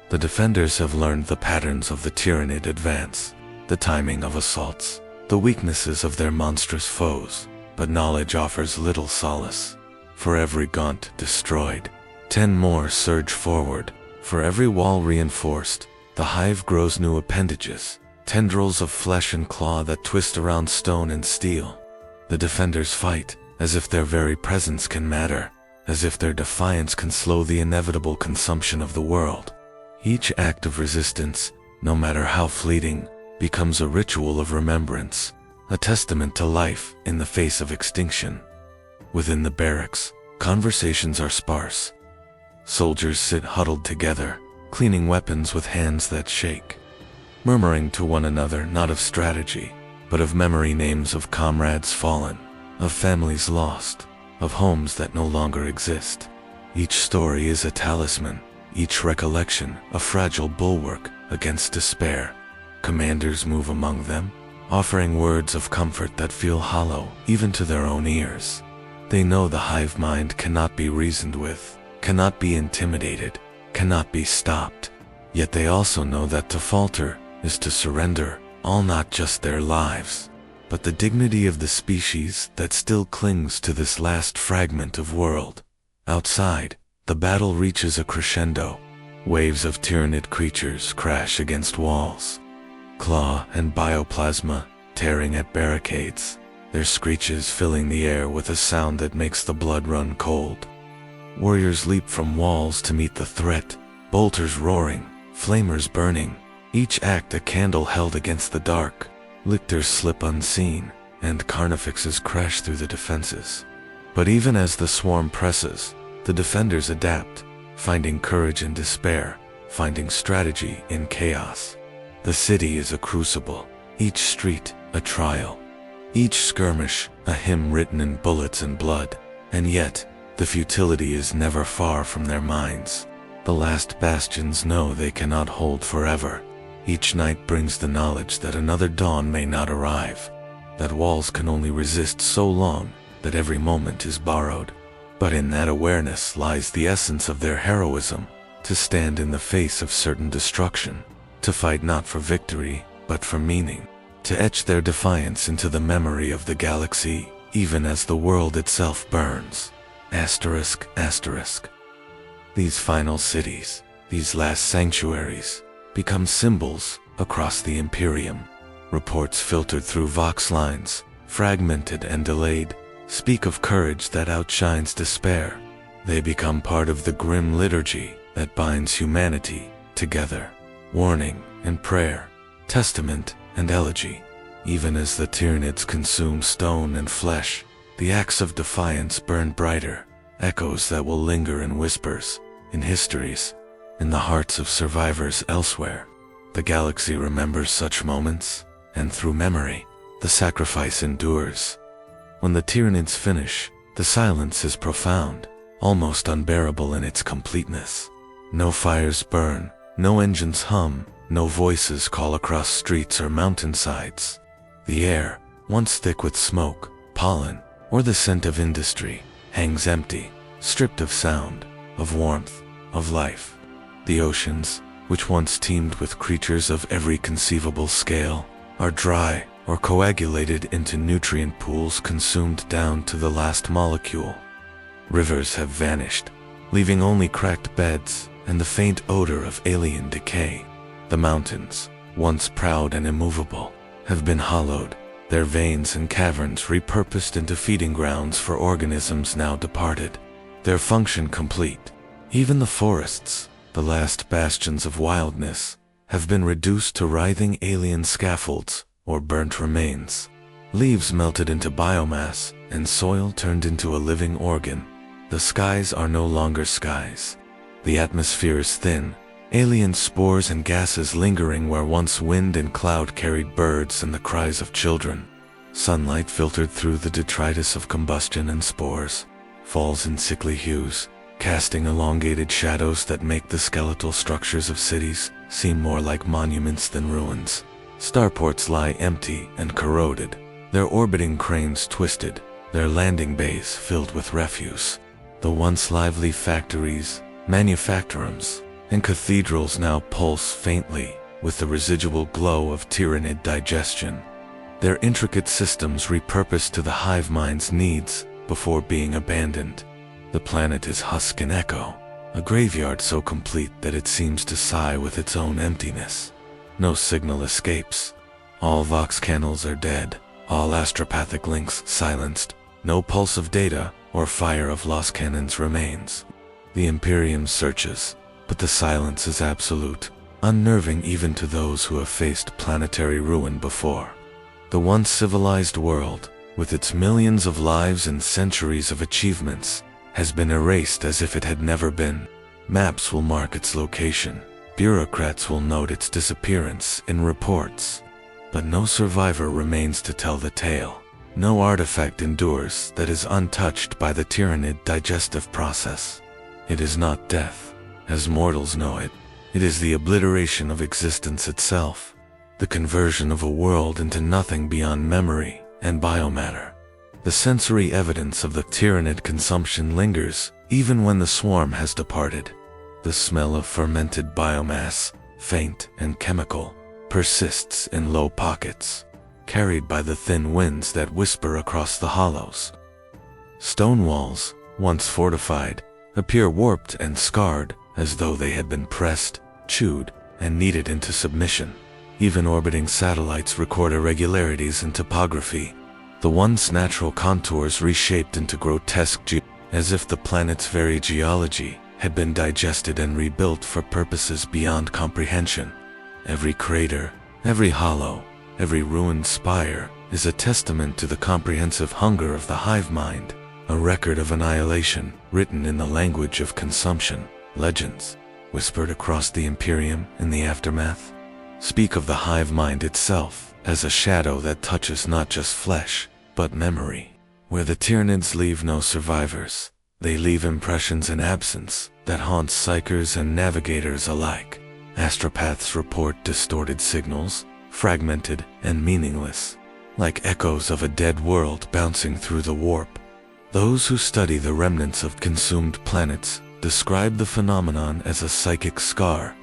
The defenders have learned the patterns of the Tyranid advance, the timing of assaults, the weaknesses of their monstrous foes, but knowledge offers little solace. For every gaunt destroyed, 10 more surge forward. For every wall reinforced, the hive grows new appendages, tendrils of flesh and claw that twist around stone and steel. The defenders fight, as if their very presence can matter, as if their defiance can slow the inevitable consumption of the world. Each act of resistance, no matter how fleeting, becomes a ritual of remembrance, a testament to life in the face of extinction. Within the barracks, conversations are sparse. Soldiers sit huddled together, cleaning weapons with hands that shake, murmuring to one another not of strategy, but of memory, names of comrades fallen, of families lost, of homes that no longer exist. Each story is a talisman, each recollection a fragile bulwark against despair. Commanders move among them, offering words of comfort that feel hollow even to their own ears. They know the hive mind cannot be reasoned with, cannot be intimidated, cannot be stopped. Yet they also know that to falter is to surrender, all not just their lives, but the dignity of the species that still clings to this last fragment of world. Outside, the battle reaches a crescendo. Waves of Tyranid creatures crash against walls, claw and bioplasma tearing at barricades, their screeches filling the air with a sound that makes the blood run cold. Warriors leap from walls to meet the threat, bolters roaring, flamers burning, each act a candle held against the dark. Lictors slip unseen, and carnifexes crash through the defenses. But even as the swarm presses, the defenders adapt, finding courage in despair, finding strategy in chaos. The city is a crucible, each street a trial, each skirmish a hymn written in bullets and blood, and yet the futility is never far from their minds. The last bastions know they cannot hold forever. Each night brings the knowledge that another dawn may not arrive, that walls can only resist so long, that every moment is borrowed. But in that awareness lies the essence of their heroism, to stand in the face of certain destruction, to fight not for victory, but for meaning, to etch their defiance into the memory of the galaxy, even as the world itself burns. Asterisk, asterisk. These final cities, these last sanctuaries, become symbols across the Imperium. Reports filtered through Vox lines, fragmented and delayed, speak of courage that outshines despair. They become part of the grim liturgy that binds humanity together. Warning and prayer, testament and elegy. Even as the Tyranids consume stone and flesh, the axe of defiance burn brighter, echoes that will linger in whispers, in histories, in the hearts of survivors elsewhere. The galaxy remembers such moments, and through memory, the sacrifice endures. When the Tyranids finish, the silence is profound, almost unbearable in its completeness. No fires burn, no engines hum, no voices call across streets or mountainsides. The air, once thick with smoke, pollen, or the scent of industry, hangs empty, stripped of sound, of warmth, of life. The oceans, which once teemed with creatures of every conceivable scale, are dry or coagulated into nutrient pools consumed down to the last molecule. Rivers have vanished, leaving only cracked beds and the faint odor of alien decay. The mountains, once proud and immovable, have been hollowed, their veins and caverns repurposed into feeding grounds for organisms now departed, their function complete. Even the forests, the last bastions of wildness, have been reduced to writhing alien scaffolds or burnt remains. Leaves melted into biomass and soil turned into a living organ. The skies are no longer skies. The atmosphere is thin, alien spores and gases lingering where once wind and cloud carried birds and the cries of children. Sunlight filtered through the detritus of combustion and spores, falls in sickly hues, casting elongated shadows that make the skeletal structures of cities seem more like monuments than ruins. Starports lie empty and corroded, their orbiting cranes twisted, their landing bays filled with refuse. The once lively factories, manufactorums, and cathedrals now pulse faintly with the residual glow of Tyranid digestion, their intricate systems repurposed to the hive mind's needs before being abandoned. The planet is husk and echo, a graveyard so complete that it seems to sigh with its own emptiness. No signal escapes. All Vox channels are dead, all astropathic links silenced, no pulse of data, or fire of lost cannons remains. The Imperium searches, but the silence is absolute, unnerving even to those who have faced planetary ruin before. The once civilized world, with its millions of lives and centuries of achievements, has been erased as if it had never been. Maps will mark its location. Bureaucrats will note its disappearance in reports. But no survivor remains to tell the tale. No artifact endures that is untouched by the Tyranid digestive process. It is not death, as mortals know it. It is the obliteration of existence itself, the conversion of a world into nothing beyond memory and biomatter. The sensory evidence of the Tyranid consumption lingers even when the swarm has departed. The smell of fermented biomass, faint and chemical, persists in low pockets, carried by the thin winds that whisper across the hollows. Stone walls, once fortified, appear warped and scarred as though they had been pressed, chewed, and kneaded into submission. Even orbiting satellites record irregularities in topography, the once natural contours reshaped into grotesque as if the planet's very geology had been digested and rebuilt for purposes beyond comprehension. Every crater, every hollow, every ruined spire is a testament to the comprehensive hunger of the hive mind, a record of annihilation written in the language of consumption. Legends, whispered across the Imperium in the aftermath, speak of the hive mind itself as a shadow that touches not just flesh, but memory. Where the Tyranids leave no survivors, they leave impressions in absence that haunt psychers and navigators alike. Astropaths report distorted signals, fragmented and meaningless, like echoes of a dead world bouncing through the warp. Those who study the remnants of consumed planets describe the phenomenon as a psychic scar,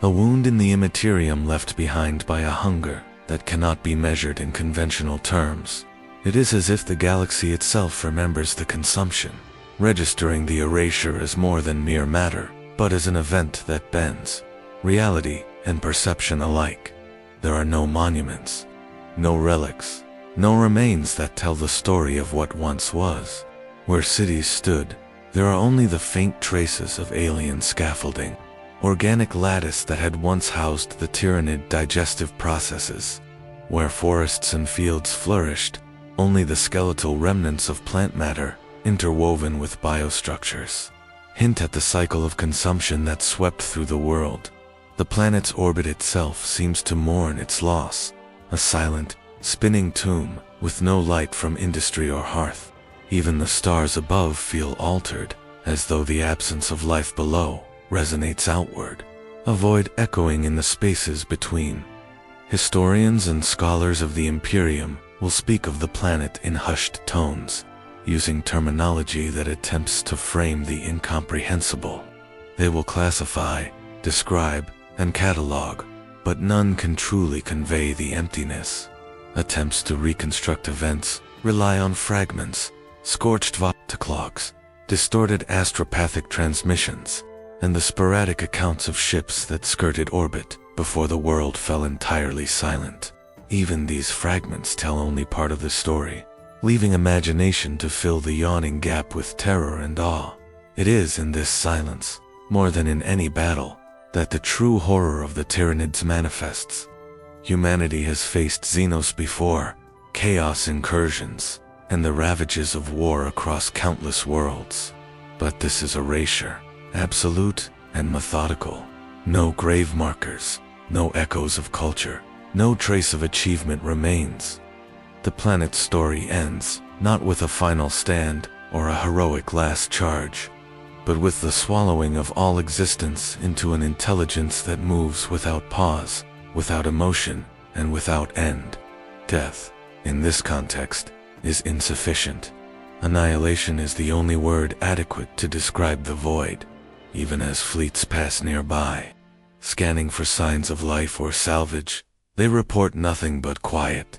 a wound in the immaterium left behind by a hunger that cannot be measured in conventional terms. It is as if the galaxy itself remembers the consumption, registering the erasure as more than mere matter, but as an event that bends reality and perception alike. There are no monuments, no relics, no remains that tell the story of what once was. Where cities stood, there are only the faint traces of alien scaffolding, organic lattice that had once housed the Tyranid digestive processes. Where forests and fields flourished, only the skeletal remnants of plant matter interwoven with biostructures hint at the cycle of consumption that swept through the world. The planet's orbit itself seems to mourn its loss, a silent, spinning tomb with no light from industry or hearth. Even the stars above feel altered, as though the absence of life below resonates outward, a void echoing in the spaces between. Historians and scholars of the Imperium will speak of the planet in hushed tones, using terminology that attempts to frame the incomprehensible. They will classify, describe, and catalog, but none can truly convey the emptiness. Attempts to reconstruct events rely on fragments, scorched clocks, distorted astropathic transmissions, and the sporadic accounts of ships that skirted orbit before the world fell entirely silent. Even these fragments tell only part of the story, leaving imagination to fill the yawning gap with terror and awe. It is in this silence, more than in any battle, that the true horror of the Tyranids manifests. Humanity has faced Xenos before, chaos incursions, and the ravages of war across countless worlds. But this is erasure, absolute and methodical. No grave markers, no echoes of culture, no trace of achievement remains. The planet's story ends, not with a final stand or a heroic last charge, but with the swallowing of all existence into an intelligence that moves without pause, without emotion, and without end. Death, in this context, is insufficient. Annihilation is the only word adequate to describe the void, even as fleets pass nearby. Scanning for signs of life or salvage, they report nothing but quiet,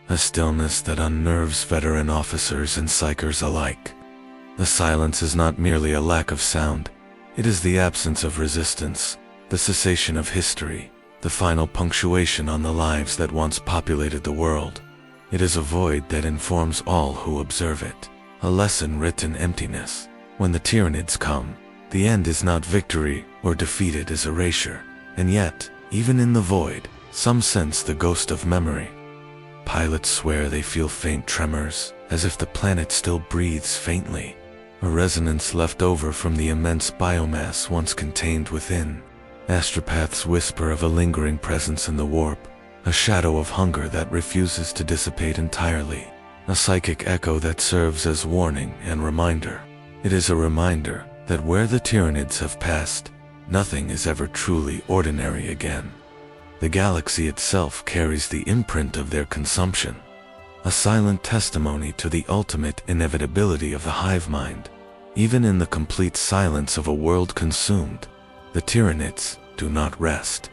a stillness that unnerves veteran officers and psychers alike. The silence is not merely a lack of sound, it is the absence of resistance, the cessation of history, the final punctuation on the lives that once populated the world. It is a void that informs all who observe it. a lesson written in emptiness. When the Tyranids come, the end is not victory or defeat, it is erasure. And yet, even in the void, some sense the ghost of memory. Pilots swear they feel faint tremors, as if the planet still breathes faintly, a resonance left over from the immense biomass once contained within. Astropaths whisper of a lingering presence in the warp, a shadow of hunger that refuses to dissipate entirely, a psychic echo that serves as warning and reminder. It is a reminder that where the Tyranids have passed, nothing is ever truly ordinary again. The galaxy itself carries the imprint of their consumption, a silent testimony to the ultimate inevitability of the hive mind. Even in the complete silence of a world consumed, the Tyranids do not rest.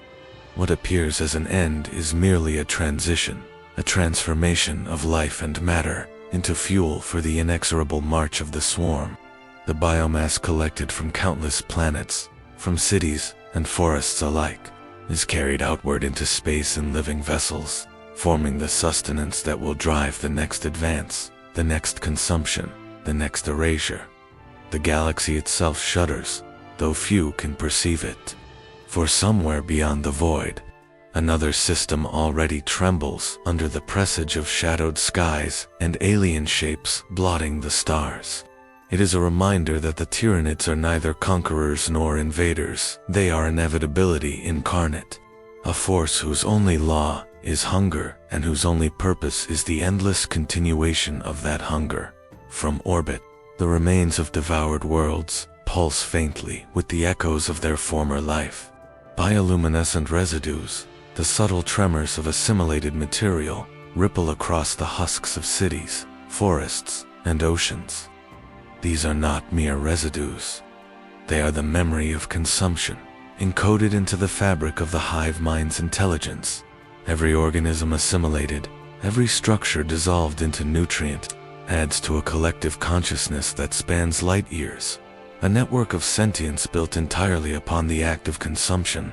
What appears as an end is merely a transition, a transformation of life and matter into fuel for the inexorable march of the swarm. The biomass collected from countless planets, from cities and forests alike, is carried outward into space in living vessels, forming the sustenance that will drive the next advance, the next consumption, the next erasure. The galaxy itself shudders, though few can perceive it. For somewhere beyond the void, another system already trembles under the presage of shadowed skies and alien shapes blotting the stars. It is a reminder that the Tyranids are neither conquerors nor invaders. They are inevitability incarnate, a force whose only law is hunger and whose only purpose is the endless continuation of that hunger. From orbit, the remains of devoured worlds pulse faintly with the echoes of their former life. Bioluminescent residues, the subtle tremors of assimilated material, ripple across the husks of cities, forests, and oceans. These are not mere residues. They are the memory of consumption, encoded into the fabric of the hive mind's intelligence. Every organism assimilated, every structure dissolved into nutrient, adds to a collective consciousness that spans light years, a network of sentience built entirely upon the act of consumption.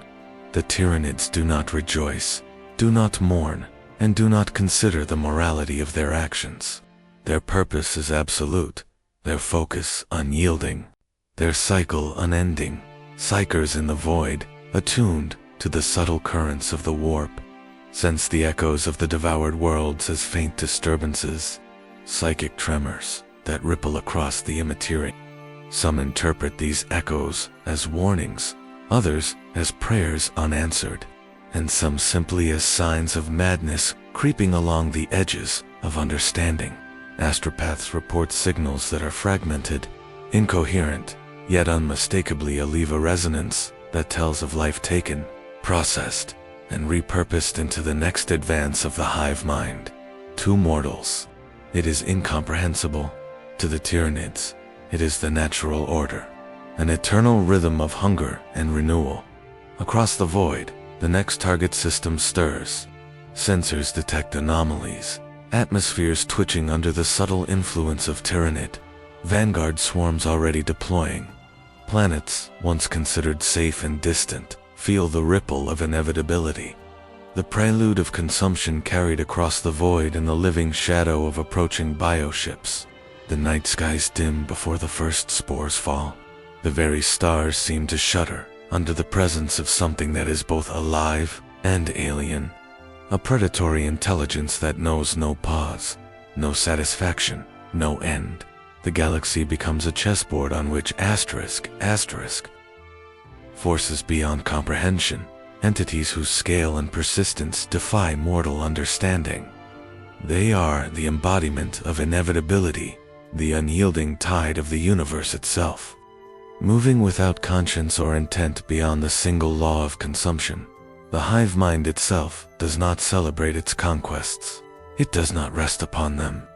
The Tyranids do not rejoice, do not mourn, and do not consider the morality of their actions. Their purpose is absolute, their focus unyielding, their cycle unending, psychers in the void, attuned to the subtle currents of the warp, sense the echoes of the devoured worlds as faint disturbances, psychic tremors that ripple across the immaterial. Some interpret these echoes as warnings, others as prayers unanswered, and some simply as signs of madness creeping along the edges of understanding. Astropaths report signals that are fragmented, incoherent, yet unmistakably leave a resonance that tells of life taken, processed, and repurposed into the next advance of the hive mind. To mortals, it is incomprehensible. To the Tyranids, it is the natural order, an eternal rhythm of hunger and renewal. Across the void, the next target system stirs. Sensors detect anomalies, atmospheres twitching under the subtle influence of Tyranid, vanguard swarms already deploying. Planets, once considered safe and distant, feel the ripple of inevitability. The prelude of consumption carried across the void in the living shadow of approaching bioships. The night skies dim before the first spores fall. The very stars seem to shudder under the presence of something that is both alive and alien. A predatory intelligence that knows no pause, no satisfaction, no end. The galaxy becomes a chessboard on which asterisk, forces beyond comprehension, entities whose scale and persistence defy mortal understanding. They are the embodiment of inevitability, the unyielding tide of the universe itself, moving without conscience or intent beyond the single law of consumption. The hive mind itself does not celebrate its conquests. It does not rest upon them.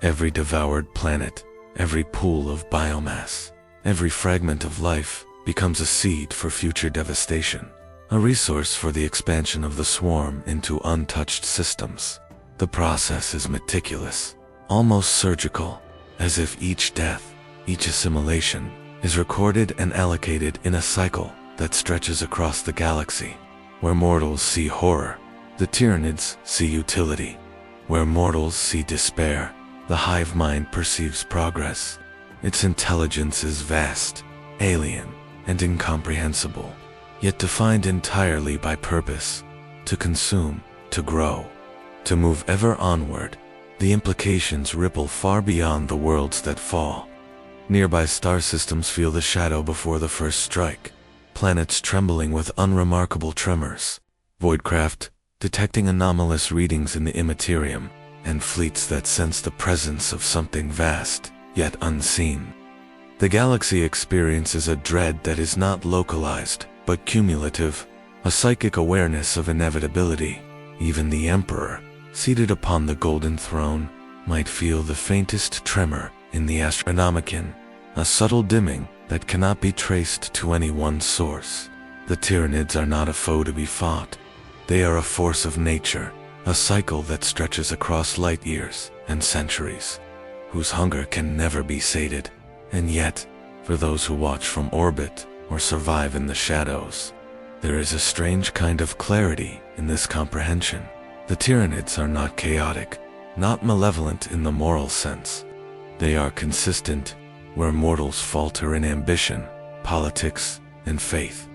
Every devoured planet, every pool of biomass, every fragment of life becomes a seed for future devastation, a resource for the expansion of the swarm into untouched systems. The process is meticulous, almost surgical, as if each death, each assimilation, is recorded and allocated in a cycle that stretches across the galaxy. Where mortals see horror, the Tyranids see utility. Where mortals see despair, The hive mind perceives progress. Its intelligence is vast, alien, and incomprehensible, yet defined entirely by purpose: to consume, to grow, to move ever onward. The implications ripple far beyond the worlds that fall. Nearby star systems feel the shadow before the first strike, planets trembling with unremarkable tremors, voidcraft detecting anomalous readings in the Imperium, and fleets that sense the presence of something vast, yet unseen. The galaxy experiences a dread that is not localized, but cumulative, a psychic awareness of inevitability. Even the Emperor, seated upon the golden throne, might feel the faintest tremor in the Astronomicon, a subtle dimming that cannot be traced to any one source. The Tyranids are not a foe to be fought. They are a force of nature, a cycle that stretches across light years and centuries, whose hunger can never be sated. And yet, for those who watch from orbit or survive in the shadows, there is a strange kind of clarity in this comprehension. The Tyranids are not chaotic, not malevolent in the moral sense. They are consistent where mortals falter in ambition, politics, and faith.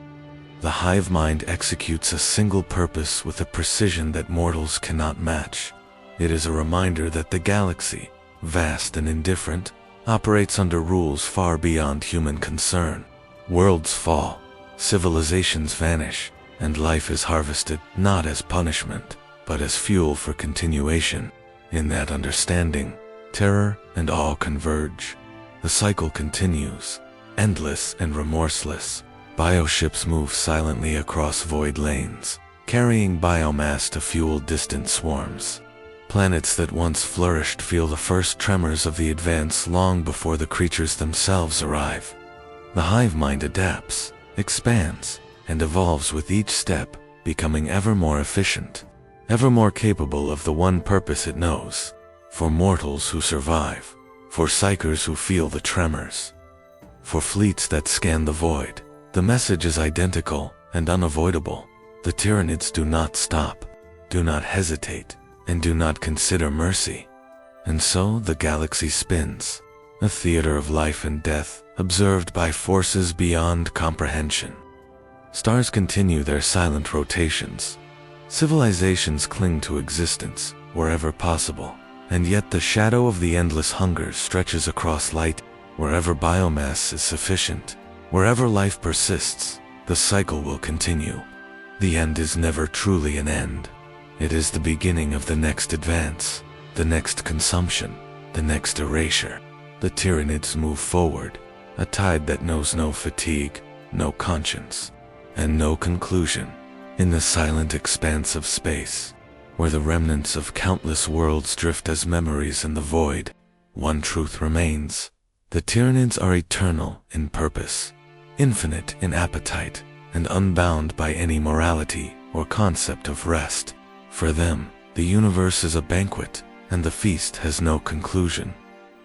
The hive mind executes a single purpose with a precision that mortals cannot match. It is a reminder that the galaxy, vast and indifferent, operates under rules far beyond human concern. Worlds fall, civilizations vanish, and life is harvested not as punishment, but as fuel for continuation. In that understanding, terror and awe converge. The cycle continues, endless and remorseless. Bioships move silently across void lanes, carrying biomass to fuel distant swarms. Planets that once flourished feel the first tremors of the advance long before the creatures themselves arrive. The hive mind adapts, expands, and evolves with each step, becoming ever more efficient, ever more capable of the one purpose it knows: for mortals who survive, for psychers who feel the tremors, for fleets that scan the void. The message is identical and unavoidable. The Tyranids do not stop, do not hesitate, and do not consider mercy. And so the galaxy spins, a theater of life and death, observed by forces beyond comprehension. Stars continue their silent rotations. Civilizations cling to existence wherever possible, and yet the shadow of the endless hunger stretches across light. Wherever biomass is sufficient, wherever life persists, the cycle will continue. The end is never truly an end. It is the beginning of the next advance, the next consumption, the next erasure. The Tyranids move forward, a tide that knows no fatigue, no conscience, and no conclusion. In the silent expanse of space, where the remnants of countless worlds drift as memories in the void, one truth remains: the Tyranids are eternal in purpose, infinite in appetite, and unbound by any morality or concept of rest. For them, the universe is a banquet, and the feast has no conclusion.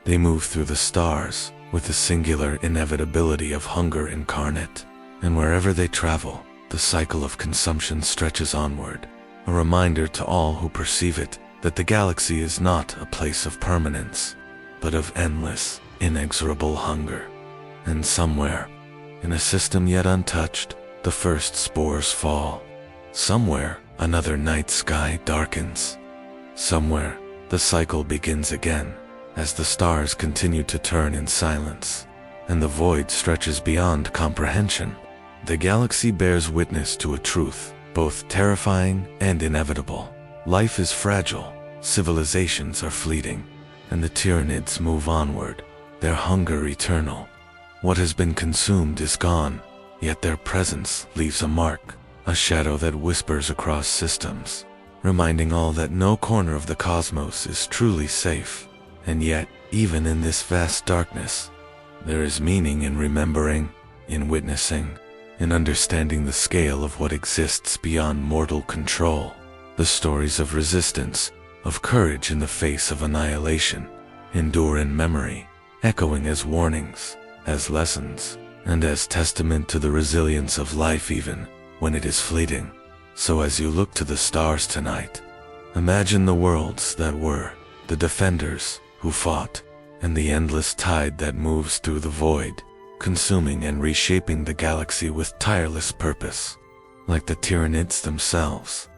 They move through the stars with the singular inevitability of hunger incarnate, and wherever they travel, the cycle of consumption stretches onward, a reminder to all who perceive it that the galaxy is not a place of permanence, but of endless, inexorable hunger. And somewhere, in a system yet untouched, the first spores fall. Somewhere, another night sky darkens. Somewhere, the cycle begins again, as the stars continue to turn in silence, and the void stretches beyond comprehension. The galaxy bears witness to a truth, both terrifying and inevitable. Life is fragile, civilizations are fleeting, and the Tyranids move onward, their hunger eternal. What has been consumed is gone, yet their presence leaves a mark, a shadow that whispers across systems, reminding all that no corner of the cosmos is truly safe. And yet, even in this vast darkness, there is meaning in remembering, in witnessing, in understanding the scale of what exists beyond mortal control. The stories of resistance, of courage in the face of annihilation, endure in memory, echoing as warnings, as lessons, and as testament to the resilience of life even when it is fleeting. So as you look to the stars tonight, imagine the worlds that were, the defenders, who fought, and the endless tide that moves through the void, consuming and reshaping the galaxy with tireless purpose. Like the Tyranids themselves,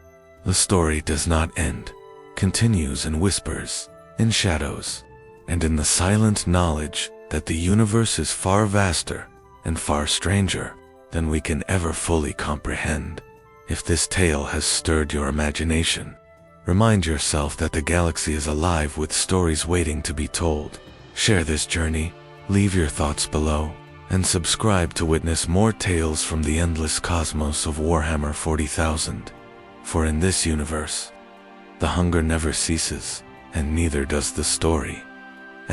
the story does not end, continues in whispers, in shadows, and in the silent knowledge that the universe is far vaster and far stranger than we can ever fully comprehend. If this tale has stirred your imagination, remind yourself that the galaxy is alive with stories waiting to be told. Share this journey, leave your thoughts below, and subscribe to witness more tales from the endless cosmos of Warhammer 40,000. For in this universe, the hunger never ceases, and neither does the story. *********